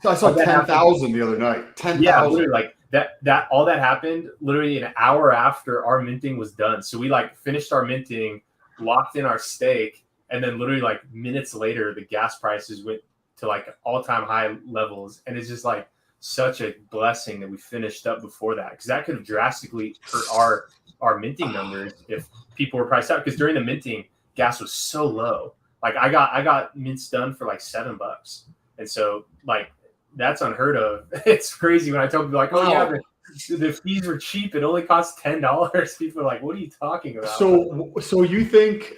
I saw 10,000 the other night. 10,000. Yeah, literally like that all that happened literally an hour after our minting was done. So we like finished our minting, locked in our stake, and then literally like minutes later the gas prices went to like all-time high levels. And it's just like such a blessing that we finished up before that, because that could have drastically hurt our minting numbers if people were priced out, because during the minting gas was so low. Like I got mints done for like $7. And so like that's unheard of. It's crazy when I tell people like, oh yeah, the fees were cheap. It only cost $10. People are like, what are you talking about? So you think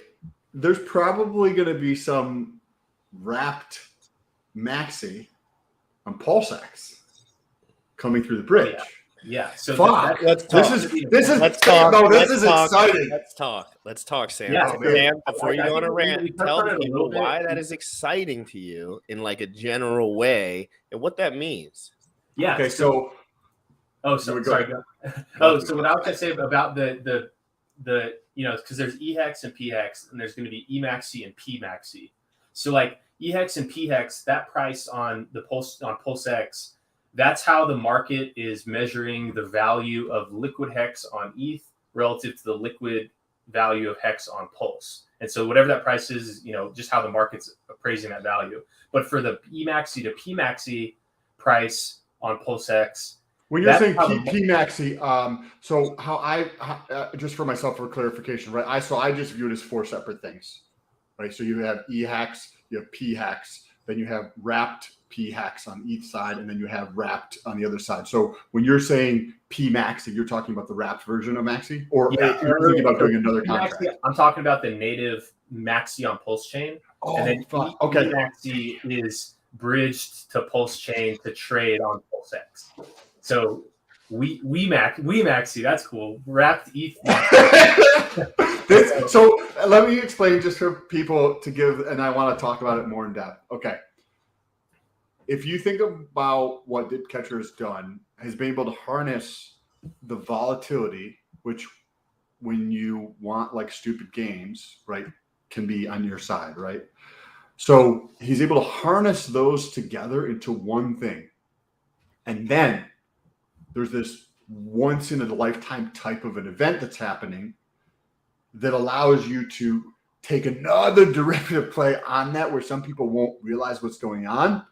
there's probably going to be some wrapped maxi on PulseX coming through the bridge. Yeah. So Fuck. Let's talk. This is exciting. Let's talk, Sam. Yeah, Sam, before you go on a we rant, touched tell on it a people little bit. why that is exciting to you in like a general way and what that means. Yeah. Okay, so sorry. So what I was gonna say about the because there's EHEX and PHEX, and there's going to be EMAXI and PMAXI. So like EHEX and PHEX, that price on PulseX, that's how the market is measuring the value of liquid hex on ETH relative to the liquid value of hex on Pulse. And so whatever that price is, just how the market's appraising that value. But for the EMAXI to PMAXI price on PulseX, when you're saying PMAXI, so how just for myself for clarification, right? I just view it as four separate things, right? So you have EHEX, you have PHEX, then you have wrapped PHEX on each side, and then you have wrapped on the other side. So when you're saying PMAXI, you're talking about the wrapped version of Maxi, or you're thinking about doing another contract? I'm talking about the native Maxi on Pulse Chain. Oh, and then okay. PMAXI is bridged to Pulse Chain to trade on PulseX. So WeMaxi, that's cool. Wrapped ETH. So let me explain just for people to give, and I want to talk about it more in depth. Okay. If you think about what DipCatcher has done, has been able to harness the volatility, which when you want like stupid games, right, can be on your side, right? So he's able to harness those together into one thing. And then there's this once in a lifetime type of an event that's happening that allows you to take another derivative play on that where some people won't realize what's going on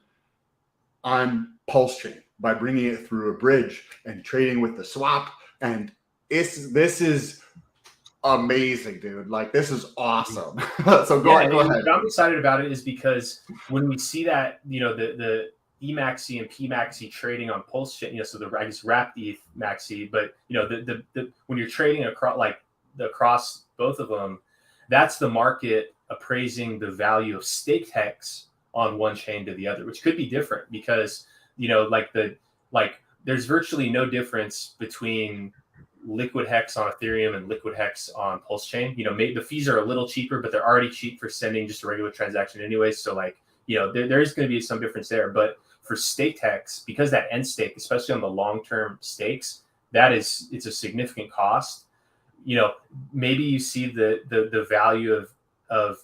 Pulse Chain by bringing it through a bridge and trading with the swap. And this is amazing, dude. Like, this is awesome. So go ahead. What I'm excited about it is because when we see that, the EMAXI and PMAXI trading on Pulse Chain, so the wrapped ETH Maxi, but the when you're trading across both of them, that's the market appraising the value of staked hex on one chain to the other, which could be different because there's virtually no difference between liquid hex on Ethereum and liquid hex on Pulse Chain. The fees are a little cheaper, but they're already cheap for sending just a regular transaction anyway. So there is going to be some difference there. But for staked hex, because that end stake, especially on the long-term stakes, it's a significant cost. Maybe you see the value of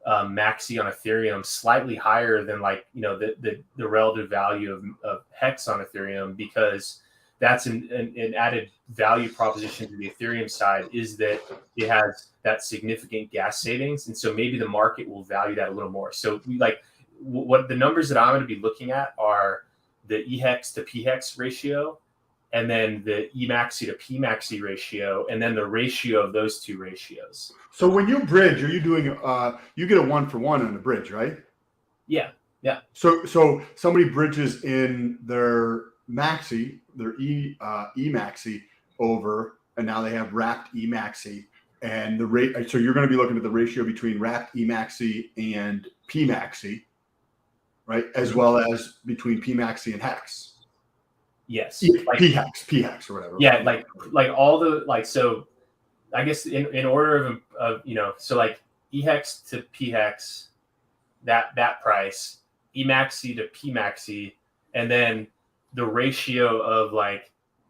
Maxi on Ethereum slightly higher than the relative value of hex on Ethereum, because that's an added value proposition to the Ethereum side, is that it has that significant gas savings. And so maybe the market will value that a little more. So what the numbers that I'm going to be looking at are the EHEX to PHEX ratio, and then the EMAXI to PMAXI ratio, and then the ratio of those two ratios. So when you bridge, are you doing you get a 1-for-1 on the bridge, right? Yeah. So somebody bridges in their Maxi, their EMAXI over, and now they have wrapped EMAXI, and the rate. So you're going to be looking at the ratio between wrapped EMAXI and PMAXI, right? As well as between PMAXI and hex. Yes. PHEX or whatever. Yeah, like all the so I guess in order of so EHEX to PHEX, that price, EMAXI to PMAXI, and then the ratio of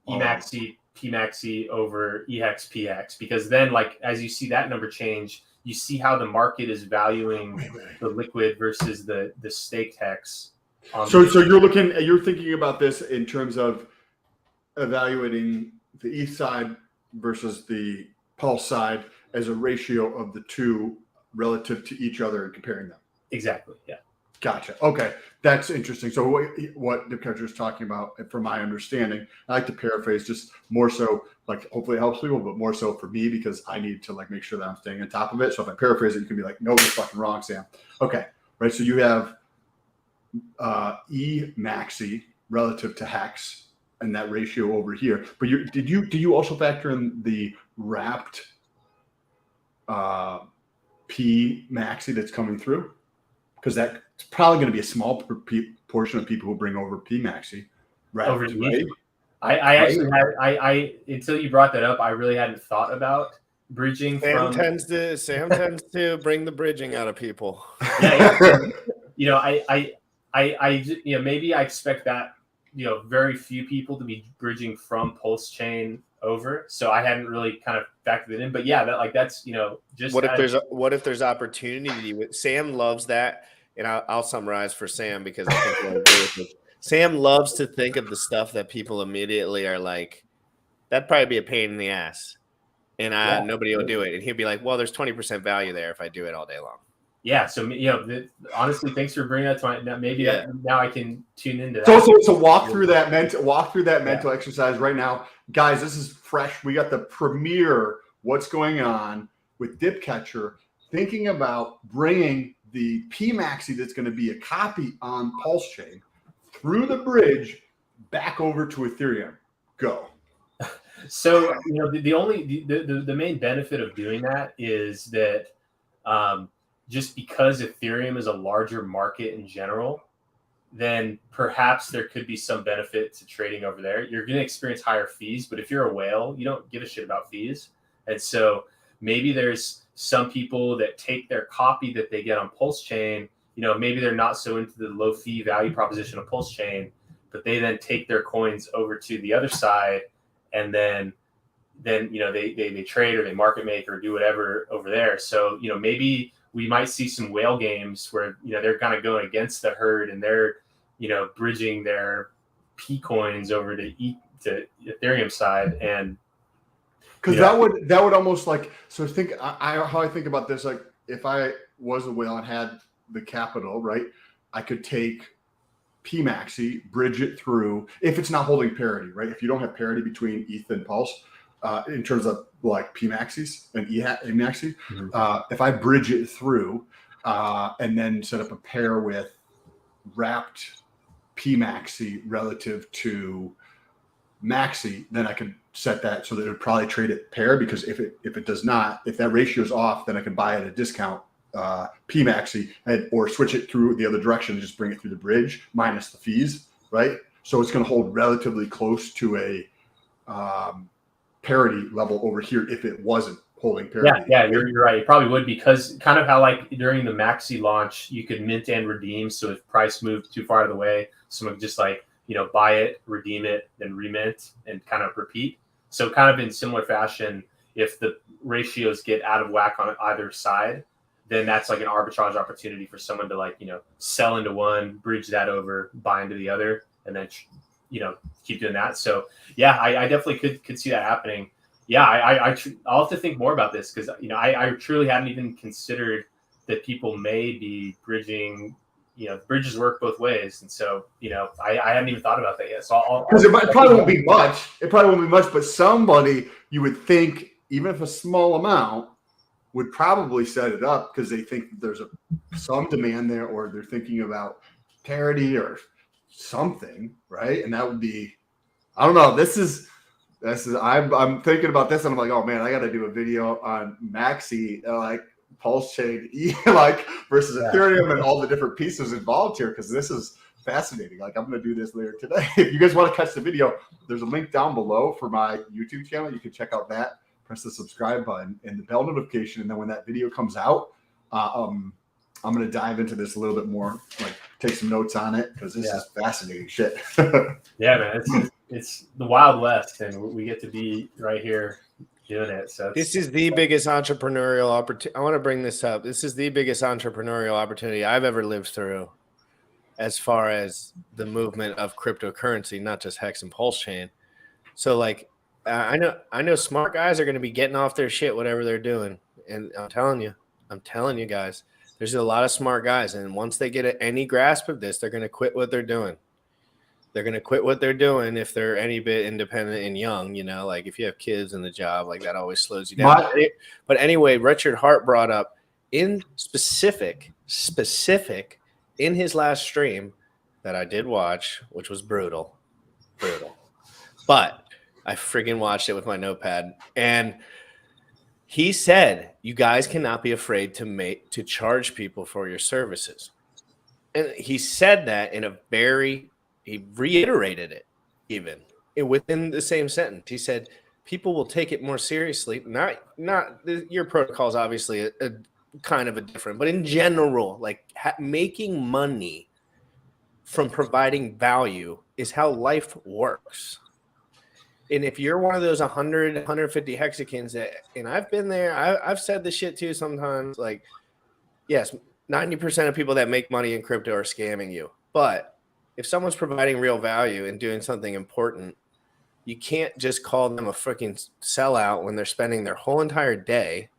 EMAXI PMAXI over EHEX PHEX, because then as you see that number change, you see how the market is valuing the liquid versus the staked hex. So you're thinking about this in terms of evaluating the ETH side versus the Pulse side as a ratio of the two relative to each other and comparing them. Exactly. Yeah. Gotcha. Okay. That's interesting. So what DipCatcher is talking about, from my understanding, I like to paraphrase just more so, hopefully it helps people, but more so for me, because I need to make sure that I'm staying on top of it. So if I paraphrase it, you can be like, no, you're fucking wrong, Sam. Okay. Right. So you have EMAXI relative to hex and that ratio over here. But do you also factor in the wrapped P maxi that's coming through? Because that's probably going to be a small portion of people who bring over P maxi. Right. Over right? I actually had until you brought that up, I really hadn't thought about bridging. Sam tends to bring the bridging out of people. Yeah. Maybe I expect that very few people to be bridging from Pulse Chain over. So I hadn't really kind of factored it in. But yeah, that's just what if there's opportunity with Sam loves that, and I'll summarize for Sam because I think we'll agree with it. Sam loves to think of the stuff that people immediately are like, that'd probably be a pain in the ass, and nobody will do it. And he'll be like, well, there's 20% value there if I do it all day long. Yeah. So, honestly, thanks for bringing that to my, now I can tune into that. So walk through that mental exercise right now. Guys, this is fresh. We got the premiere, what's going on with Dipcatcher, thinking about bringing the P maxi that's going to be a copy on Pulse Chain through the bridge back over to Ethereum. Go. So the main benefit of doing that is that just because Ethereum is a larger market in general, then perhaps there could be some benefit to trading over there. You're going to experience higher fees, but if you're a whale, you don't give a shit about fees. And so maybe there's some people that take their copy that they get on Pulse Chain. Maybe they're not so into the low fee value proposition of Pulse Chain, but they then take their coins over to the other side, and then they trade or they market make or do whatever over there. So maybe we might see some whale games where they're kind of going against the herd and they're bridging their P coins over to Ethereum side, and because that would almost like, so think how I think about this, like if I was a whale and had the capital, right, I could take P maxi, bridge it through if it's not holding parity, right? If you don't have parity between ETH and Pulse, in terms of like P maxis and E maxi, if I bridge it through and then set up a pair with wrapped P maxi relative to maxi, then I could set that so that it would probably trade at pair, because if it does not, if that ratio is off, then I can buy at a discount P maxi or switch it through the other direction and just bring it through the bridge minus the fees, right? So it's going to hold relatively close to a parity level over here if it wasn't holding parity. Yeah, you're right. It probably would, because kind of how like during the maxi launch, you could mint and redeem. So if price moved too far out of the way, someone could just like, buy it, redeem it, then remint and kind of repeat. So kind of in similar fashion, if the ratios get out of whack on either side, then that's like an arbitrage opportunity for someone to like, sell into one, bridge that over, buy into the other, and then, keep doing that. So yeah, I definitely could see that happening. Yeah. I'll have to think more about this, because, I truly hadn't even considered that people may be bridging, bridges work both ways. And so, I hadn't even thought about that yet. So because it probably won't be much. It probably won't be much, but somebody you would think, even if a small amount, would probably set it up because they think that there's some demand there, or they're thinking about parity or something, right? And that would be, I don't know. This is I'm thinking about this and I'm like, oh man, I got to do a video on Maxi, like Pulse Chain, like versus Ethereum and all the different pieces involved here, because this is fascinating. Like I'm going to do this later today. If you guys want to catch the video, there's a link down below for my YouTube channel. You can check out that. Press the subscribe button and the bell notification, and then when that video comes out, I'm going to dive into this a little bit more, like take some notes on it, because this is fascinating shit. Yeah, man, it's the Wild West, and we get to be right here doing it. So this is the biggest entrepreneurial opportunity. I want to bring this up. This is the biggest entrepreneurial opportunity I've ever lived through, as far as the movement of cryptocurrency, not just Hex and Pulse Chain. So like, I know smart guys are going to be getting off their shit, whatever they're doing. And I'm telling you guys, there's a lot of smart guys. And once they get any grasp of this, they're going to quit what they're doing. They're going to quit what they're doing if they're any bit independent and young, like if you have kids in the job, like that always slows you down. But anyway, Richard Hart brought up in specific in his last stream that I did watch, which was brutal. But I friggin' watched it with my notepad, and He said, you guys cannot be afraid to charge people for your services. And he said that in a he reiterated it even within the same sentence. He said, people will take it more seriously. Not your protocol is obviously a kind of a different, but in general, like making money from providing value is how life works. And if you're one of those 100, 150 hexagons and I've been there, I've said this shit too sometimes, like, yes, 90% of people that make money in crypto are scamming you. But if someone's providing real value and doing something important, you can't just call them a freaking sellout when they're spending their whole entire day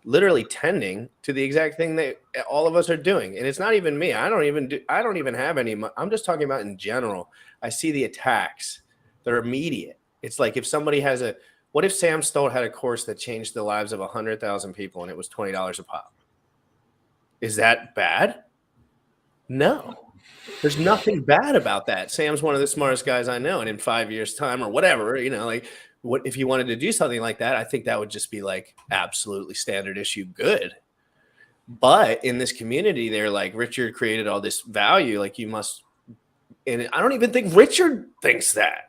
literally tending to the exact thing that all of us are doing. And it's not even me. I don't even have any. I'm just talking about in general. I see the attacks. They're immediate. It's like if somebody has what if Sam Stolt had a course that changed the lives of 100,000 people and it was $20 a pop? Is that bad? No. There's nothing bad about that. Sam's one of the smartest guys I know. And in 5 years' time or whatever, like what if you wanted to do something like that? I think that would just be like absolutely standard issue good. But in this community, they're like, Richard created all this value. Like you must. And I don't even think Richard thinks that.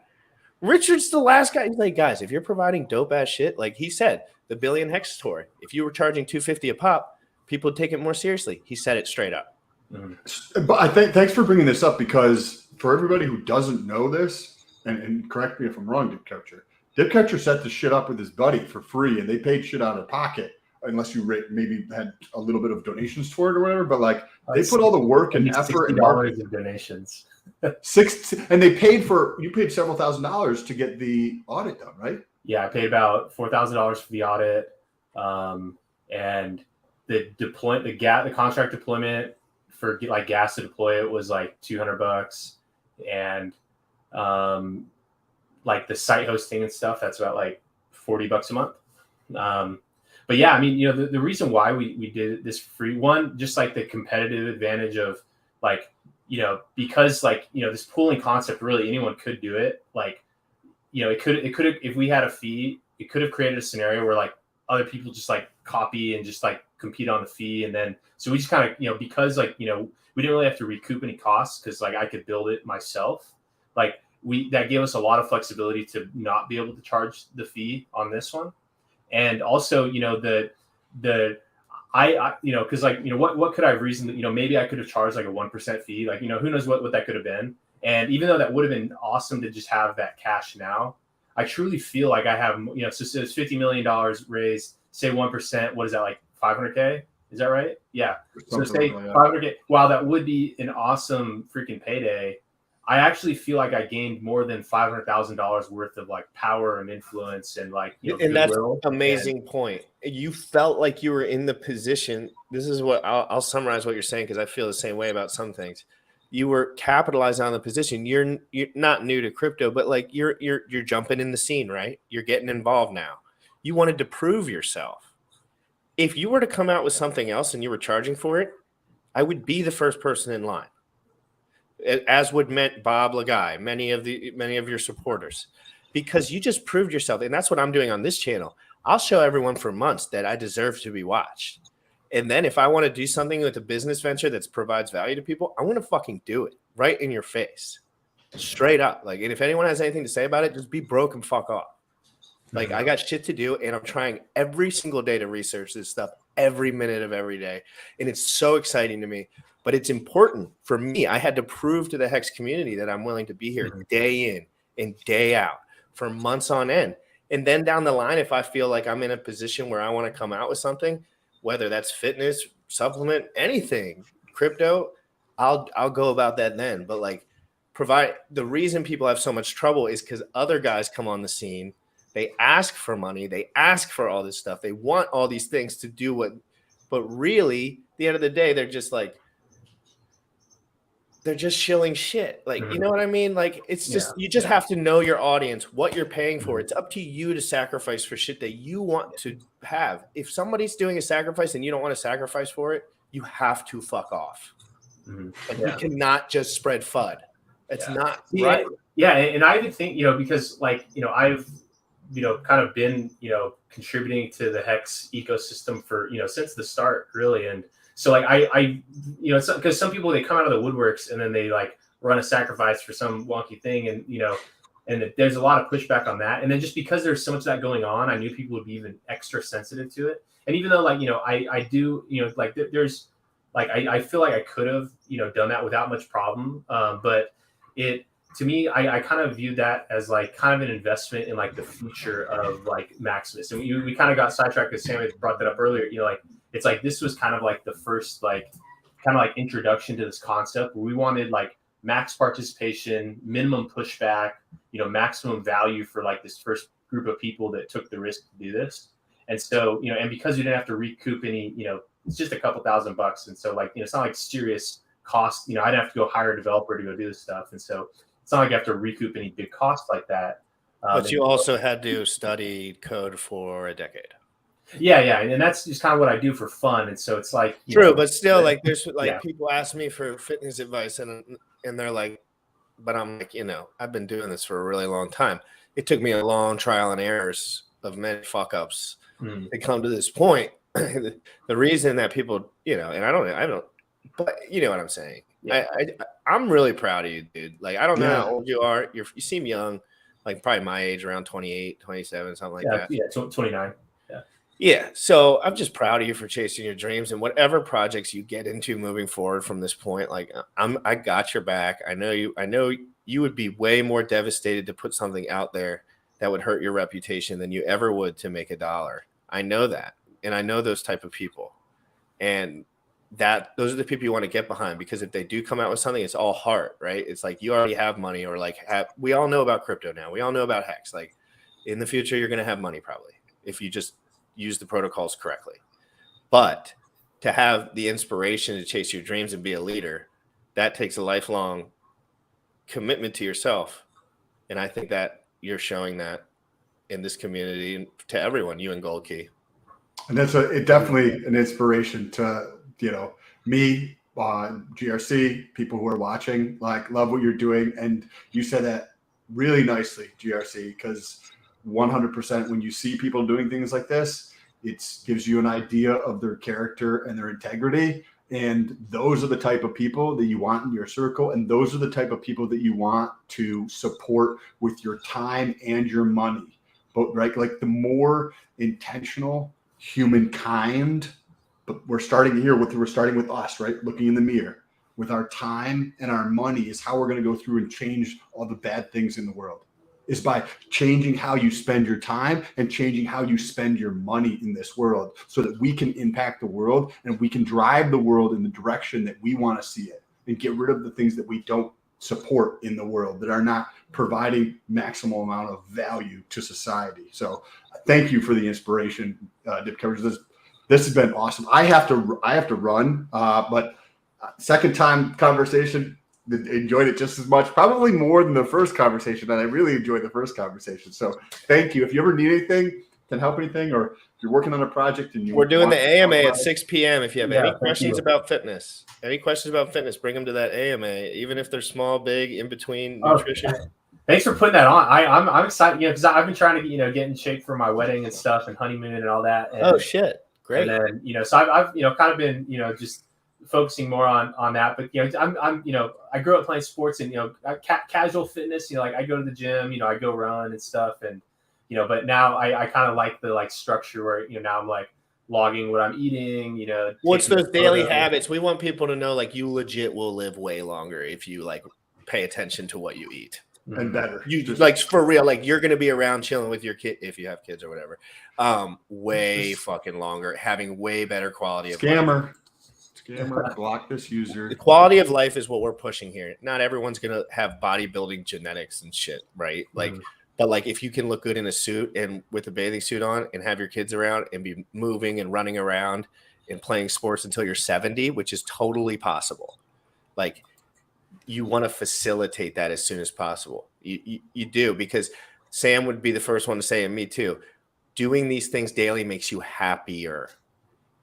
Richard's the last guy. He's like, guys, if you're providing dope ass shit, like he said, the billion hex story, if you were charging $250 a pop, people would take it more seriously. He said it straight up. But I think thanks for bringing this up, because for everybody who doesn't know this, and correct me if I'm wrong, Dip Catcher set this shit up with his buddy for free, and they paid shit out of pocket, unless you maybe had a little bit of donations for it or whatever. But like they put all the work and effort and $60 in donations. And you paid several $1,000s to get the audit done, right? Yeah, I paid about $4,000 for the audit, and the contract deployment for like gas to deploy it was like $200, and like the site hosting and stuff, that's about like $40 a month. But yeah, I mean, the reason why we did this free one, just like the competitive advantage of like, because like, this pooling concept, really anyone could do it. Like, it could have, if we had a fee, it could have created a scenario where like other people just like copy and just like compete on the fee. And then, so we just kind of, because like, we didn't really have to recoup any costs, because like I could build it myself. Like that gave us a lot of flexibility to not be able to charge the fee on this one. And also, because like, what could I have reasoned that, maybe I could have charged like a 1% fee, like, who knows what that could have been. And even though that would have been awesome to just have that cash now, I truly feel like I have, so it's $50 million raised, say 1%, what is that, like 500K? Is that right? Yeah. So say 500K, while that would be an awesome freaking payday, I actually feel like I gained more than $500,000 worth of like power and influence and like, and that's an amazing point. You felt like you were in the position. This is what I'll summarize what you're saying, because I feel the same way about some things. You were capitalizing on the position. You're not new to crypto, but like you're jumping in the scene, right? You're getting involved now. You wanted to prove yourself. If you were to come out with something else and you were charging for it, I would be the first person in line. As would Bob Lagai, many of your supporters, because you just proved yourself. And that's what I'm doing on this channel. I'll show everyone for months that I deserve to be watched. And then if I want to do something with a business venture that provides value to people, I'm going to fucking do it right in your face, straight up. Like, and if anyone has anything to say about it, just be broke and fuck off. Like, I got shit to do, and I'm trying every single day to research this stuff every minute of every day. And it's so exciting to me. But it's important for me. I had to prove to the Hex community that I'm willing to be here day in and day out for months on end. And then down the line, if I feel like I'm in a position where I want to come out with something, whether that's fitness, supplement, anything, crypto, I'll go about that then. But like the reason people have so much trouble is because other guys come on the scene. They ask for money. They ask for all this stuff. They want all these things to do what, but really, at the end of the day, they're just like, they're just shilling shit. Like, you know what I mean? Like, it's just, you just have to know your audience, what you're paying for. It's up to you to sacrifice for shit that you want to have. If somebody's doing a sacrifice and you don't want to sacrifice for it, you have to fuck off. Like, you cannot just spread FUD. It's not right. Yeah. And I even think, because like, I've kind of been, contributing to the Hex ecosystem for, since the start, really. And so like I it's because some people, they come out of the woodworks and then they like run a sacrifice for some wonky thing, and and there's a lot of pushback on that. And then just because there's so much of that going on, I knew people would be even extra sensitive to it. And even though like, I do, like there's like, I feel like I could have, done that without much problem. But to me, I kind of viewed that as like kind of an investment in like the future of like Maximus. And we kind of got sidetracked because Sam had brought that up earlier. Like, it's like, this was kind of like the first, like, kind of like introduction to this concept where we wanted like max participation, minimum pushback, maximum value for like this first group of people that took the risk to do this. And so, and because we didn't have to recoup any, it's just a couple $1,000. And so like, it's not like serious cost, I didn't have to go hire a developer to go do this stuff. And so it's not like you have to recoup any big costs like that. But you also had to study code for a decade. Yeah. And that's just kind of what I do for fun. And so it's like, true, but still like there's like people ask me for fitness advice and they're like, but I'm like, I've been doing this for a really long time. It took me a long trial and errors of many fuck ups to come to this point. The reason that people, and I don't, but you know what I'm saying? Yeah. I'm really proud of you, dude. Like, I don't know how old you are. You seem young, like probably my age, around 28, 27, something like that. Yeah, 29. Yeah. So I'm just proud of you for chasing your dreams and whatever projects you get into moving forward from this point. Like I got your back. I know you would be way more devastated to put something out there that would hurt your reputation than you ever would to make $1. I know that. And I know those type of people. And those are the people you want to get behind, because if they do come out with something, it's all heart, right? It's like you already have money, or like we all know about crypto now. We all know about Hex. Like in the future, you're going to have money probably if you just use the protocols correctly. But to have the inspiration to chase your dreams and be a leader, that takes a lifelong commitment to yourself. And I think that you're showing that in this community and to everyone, you and Gold Key. And that's definitely an inspiration to, me, GRC, people who are watching, like, love what you're doing. And you said that really nicely, GRC, because 100% when you see people doing things like this, it gives you an idea of their character and their integrity. And those are the type of people that you want in your circle. And those are the type of people that you want to support with your time and your money. But right, like the more intentional humankind, but we're starting with us, right? Looking in the mirror with our time and our money is how we're going to go through and change all the bad things in the world. Is by changing how you spend your time and changing how you spend your money in this world, so that we can impact the world and we can drive the world in the direction that we want to see it, and get rid of the things that we don't support in the world that are not providing maximal amount of value to society. So thank you for the inspiration, Dip Covers. This has been awesome. I have to run, but second time conversation, enjoyed it just as much, probably more than the first conversation. And I really enjoyed the first conversation. So thank you. If you ever need anything, can help anything, or if you're working on a project and we're doing the AMA at 6 p.m. If you have any questions about fitness, bring them to that AMA, even if they're small, big, in between nutrition. Thanks for putting that on. I'm excited, because I've been trying to, get in shape for my wedding and stuff and honeymoon and all that. And, oh shit. Great. And then, so I've kind of been, just focusing more on that. But, I'm I grew up playing sports and, casual fitness, like I go to the gym, I go run and stuff. And, but now I kind of like the structure where, now I'm like logging what I'm eating, what's those daily habits? We want people to know, like, you legit will live way longer if you pay attention to what you eat. And better. You just, for real, you're going to be around chilling with your kid, if you have kids or whatever, way fucking longer, having way better quality of life. Scammer, block this user. The quality of life is what we're pushing here. Not everyone's going to have bodybuilding genetics and shit, right? But if you can look good in a suit and with a bathing suit on and have your kids around and be moving and running around and playing sports until you're 70, which is totally possible. You want to facilitate that as soon as possible. You do, because Sam would be the first one to say, and me too, doing these things daily makes you happier.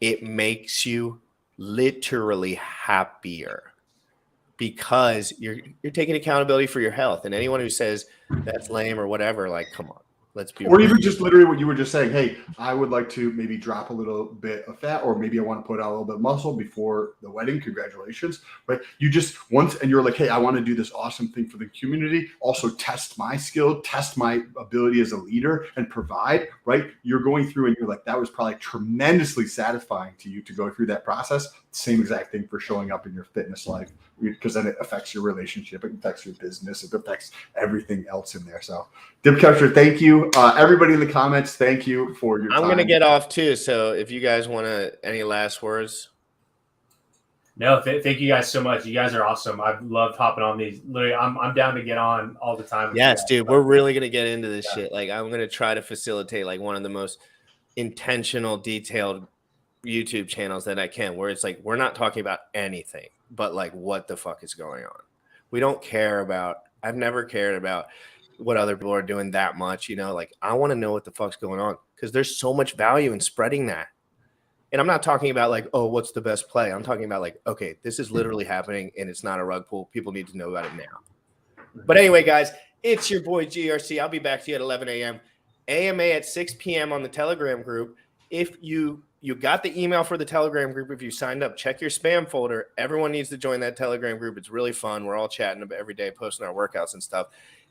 It makes you literally happier, because you're taking accountability for your health. And anyone who says that's lame or whatever, come on, Let's be Or real. even just literally what you were just saying. Hey, I would like to maybe drop a little bit of fat, or maybe I want to put on a little bit of muscle before the wedding. Congratulations, right? You just once, and you're like, hey, I want to do this awesome thing for the community. Also test my skill, test my ability as a leader, and provide, right? You're going through and you're like, that was probably tremendously satisfying to you to go through that process. Same exact thing for showing up in your fitness life, because then it affects your relationship, it affects your business, it affects everything else in there. So Dip Catcher, thank you. Everybody in the comments, thank you for your time. I'm going to get off too. So if you guys want to, any last words? No, thank you guys so much. You guys are awesome. I've loved hopping on these. Literally, I'm down to get on all the time. Yes, dude. We're really going to get into this shit. Like, I'm going to try to facilitate like one of the most intentional, detailed YouTube channels that I can, where it's like, we're not talking about anything, but like what the fuck is going on. We don't care about, I've never cared about what other people are doing that much, you know, like I want to know what the fuck's going on, because there's so much value in spreading that. And I'm not talking about like, oh, what's the best play? I'm talking about like, okay, this is literally happening and it's not a rug pull. People need to know about it now. But anyway, guys, it's your boy GRC. I'll be back to you at 11 a.m. AMA at 6 p.m. on the Telegram group. If you got the email for the Telegram group, if you signed up, check your spam folder. Everyone needs to join that Telegram group. It's really fun. We're all chatting about every day, posting our workouts and stuff.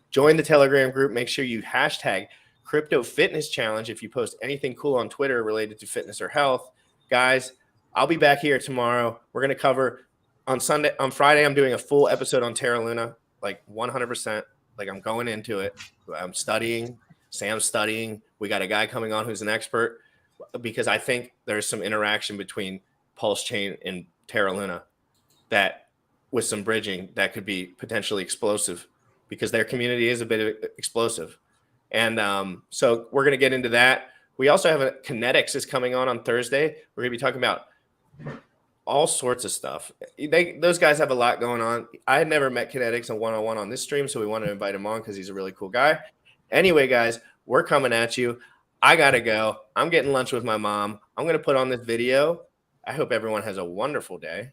Join the Telegram group. Make sure you hashtag Crypto Fitness Challenge if you post anything cool on Twitter related to fitness or health. Guys, I'll be back here tomorrow. We're going to cover on Friday, I'm doing a full episode on Terra Luna, like 100%. Like I'm going into it. I'm studying. Sam's studying. We got a guy coming on who's an expert, because I think there's some interaction between Pulse Chain and Terra Luna that with some bridging that could be potentially explosive, because their community is a bit explosive. And so we're going to get into that. We also have Kinetics is coming on Thursday. We're going to be talking about all sorts of stuff. Those guys have a lot going on. I had never met Kinetics in one-on-one on this stream, so we wanted to invite him on because he's a really cool guy. Anyway, guys, we're coming at you. I got to go. I'm getting lunch with my mom. I'm going to put on this video. I hope everyone has a wonderful day.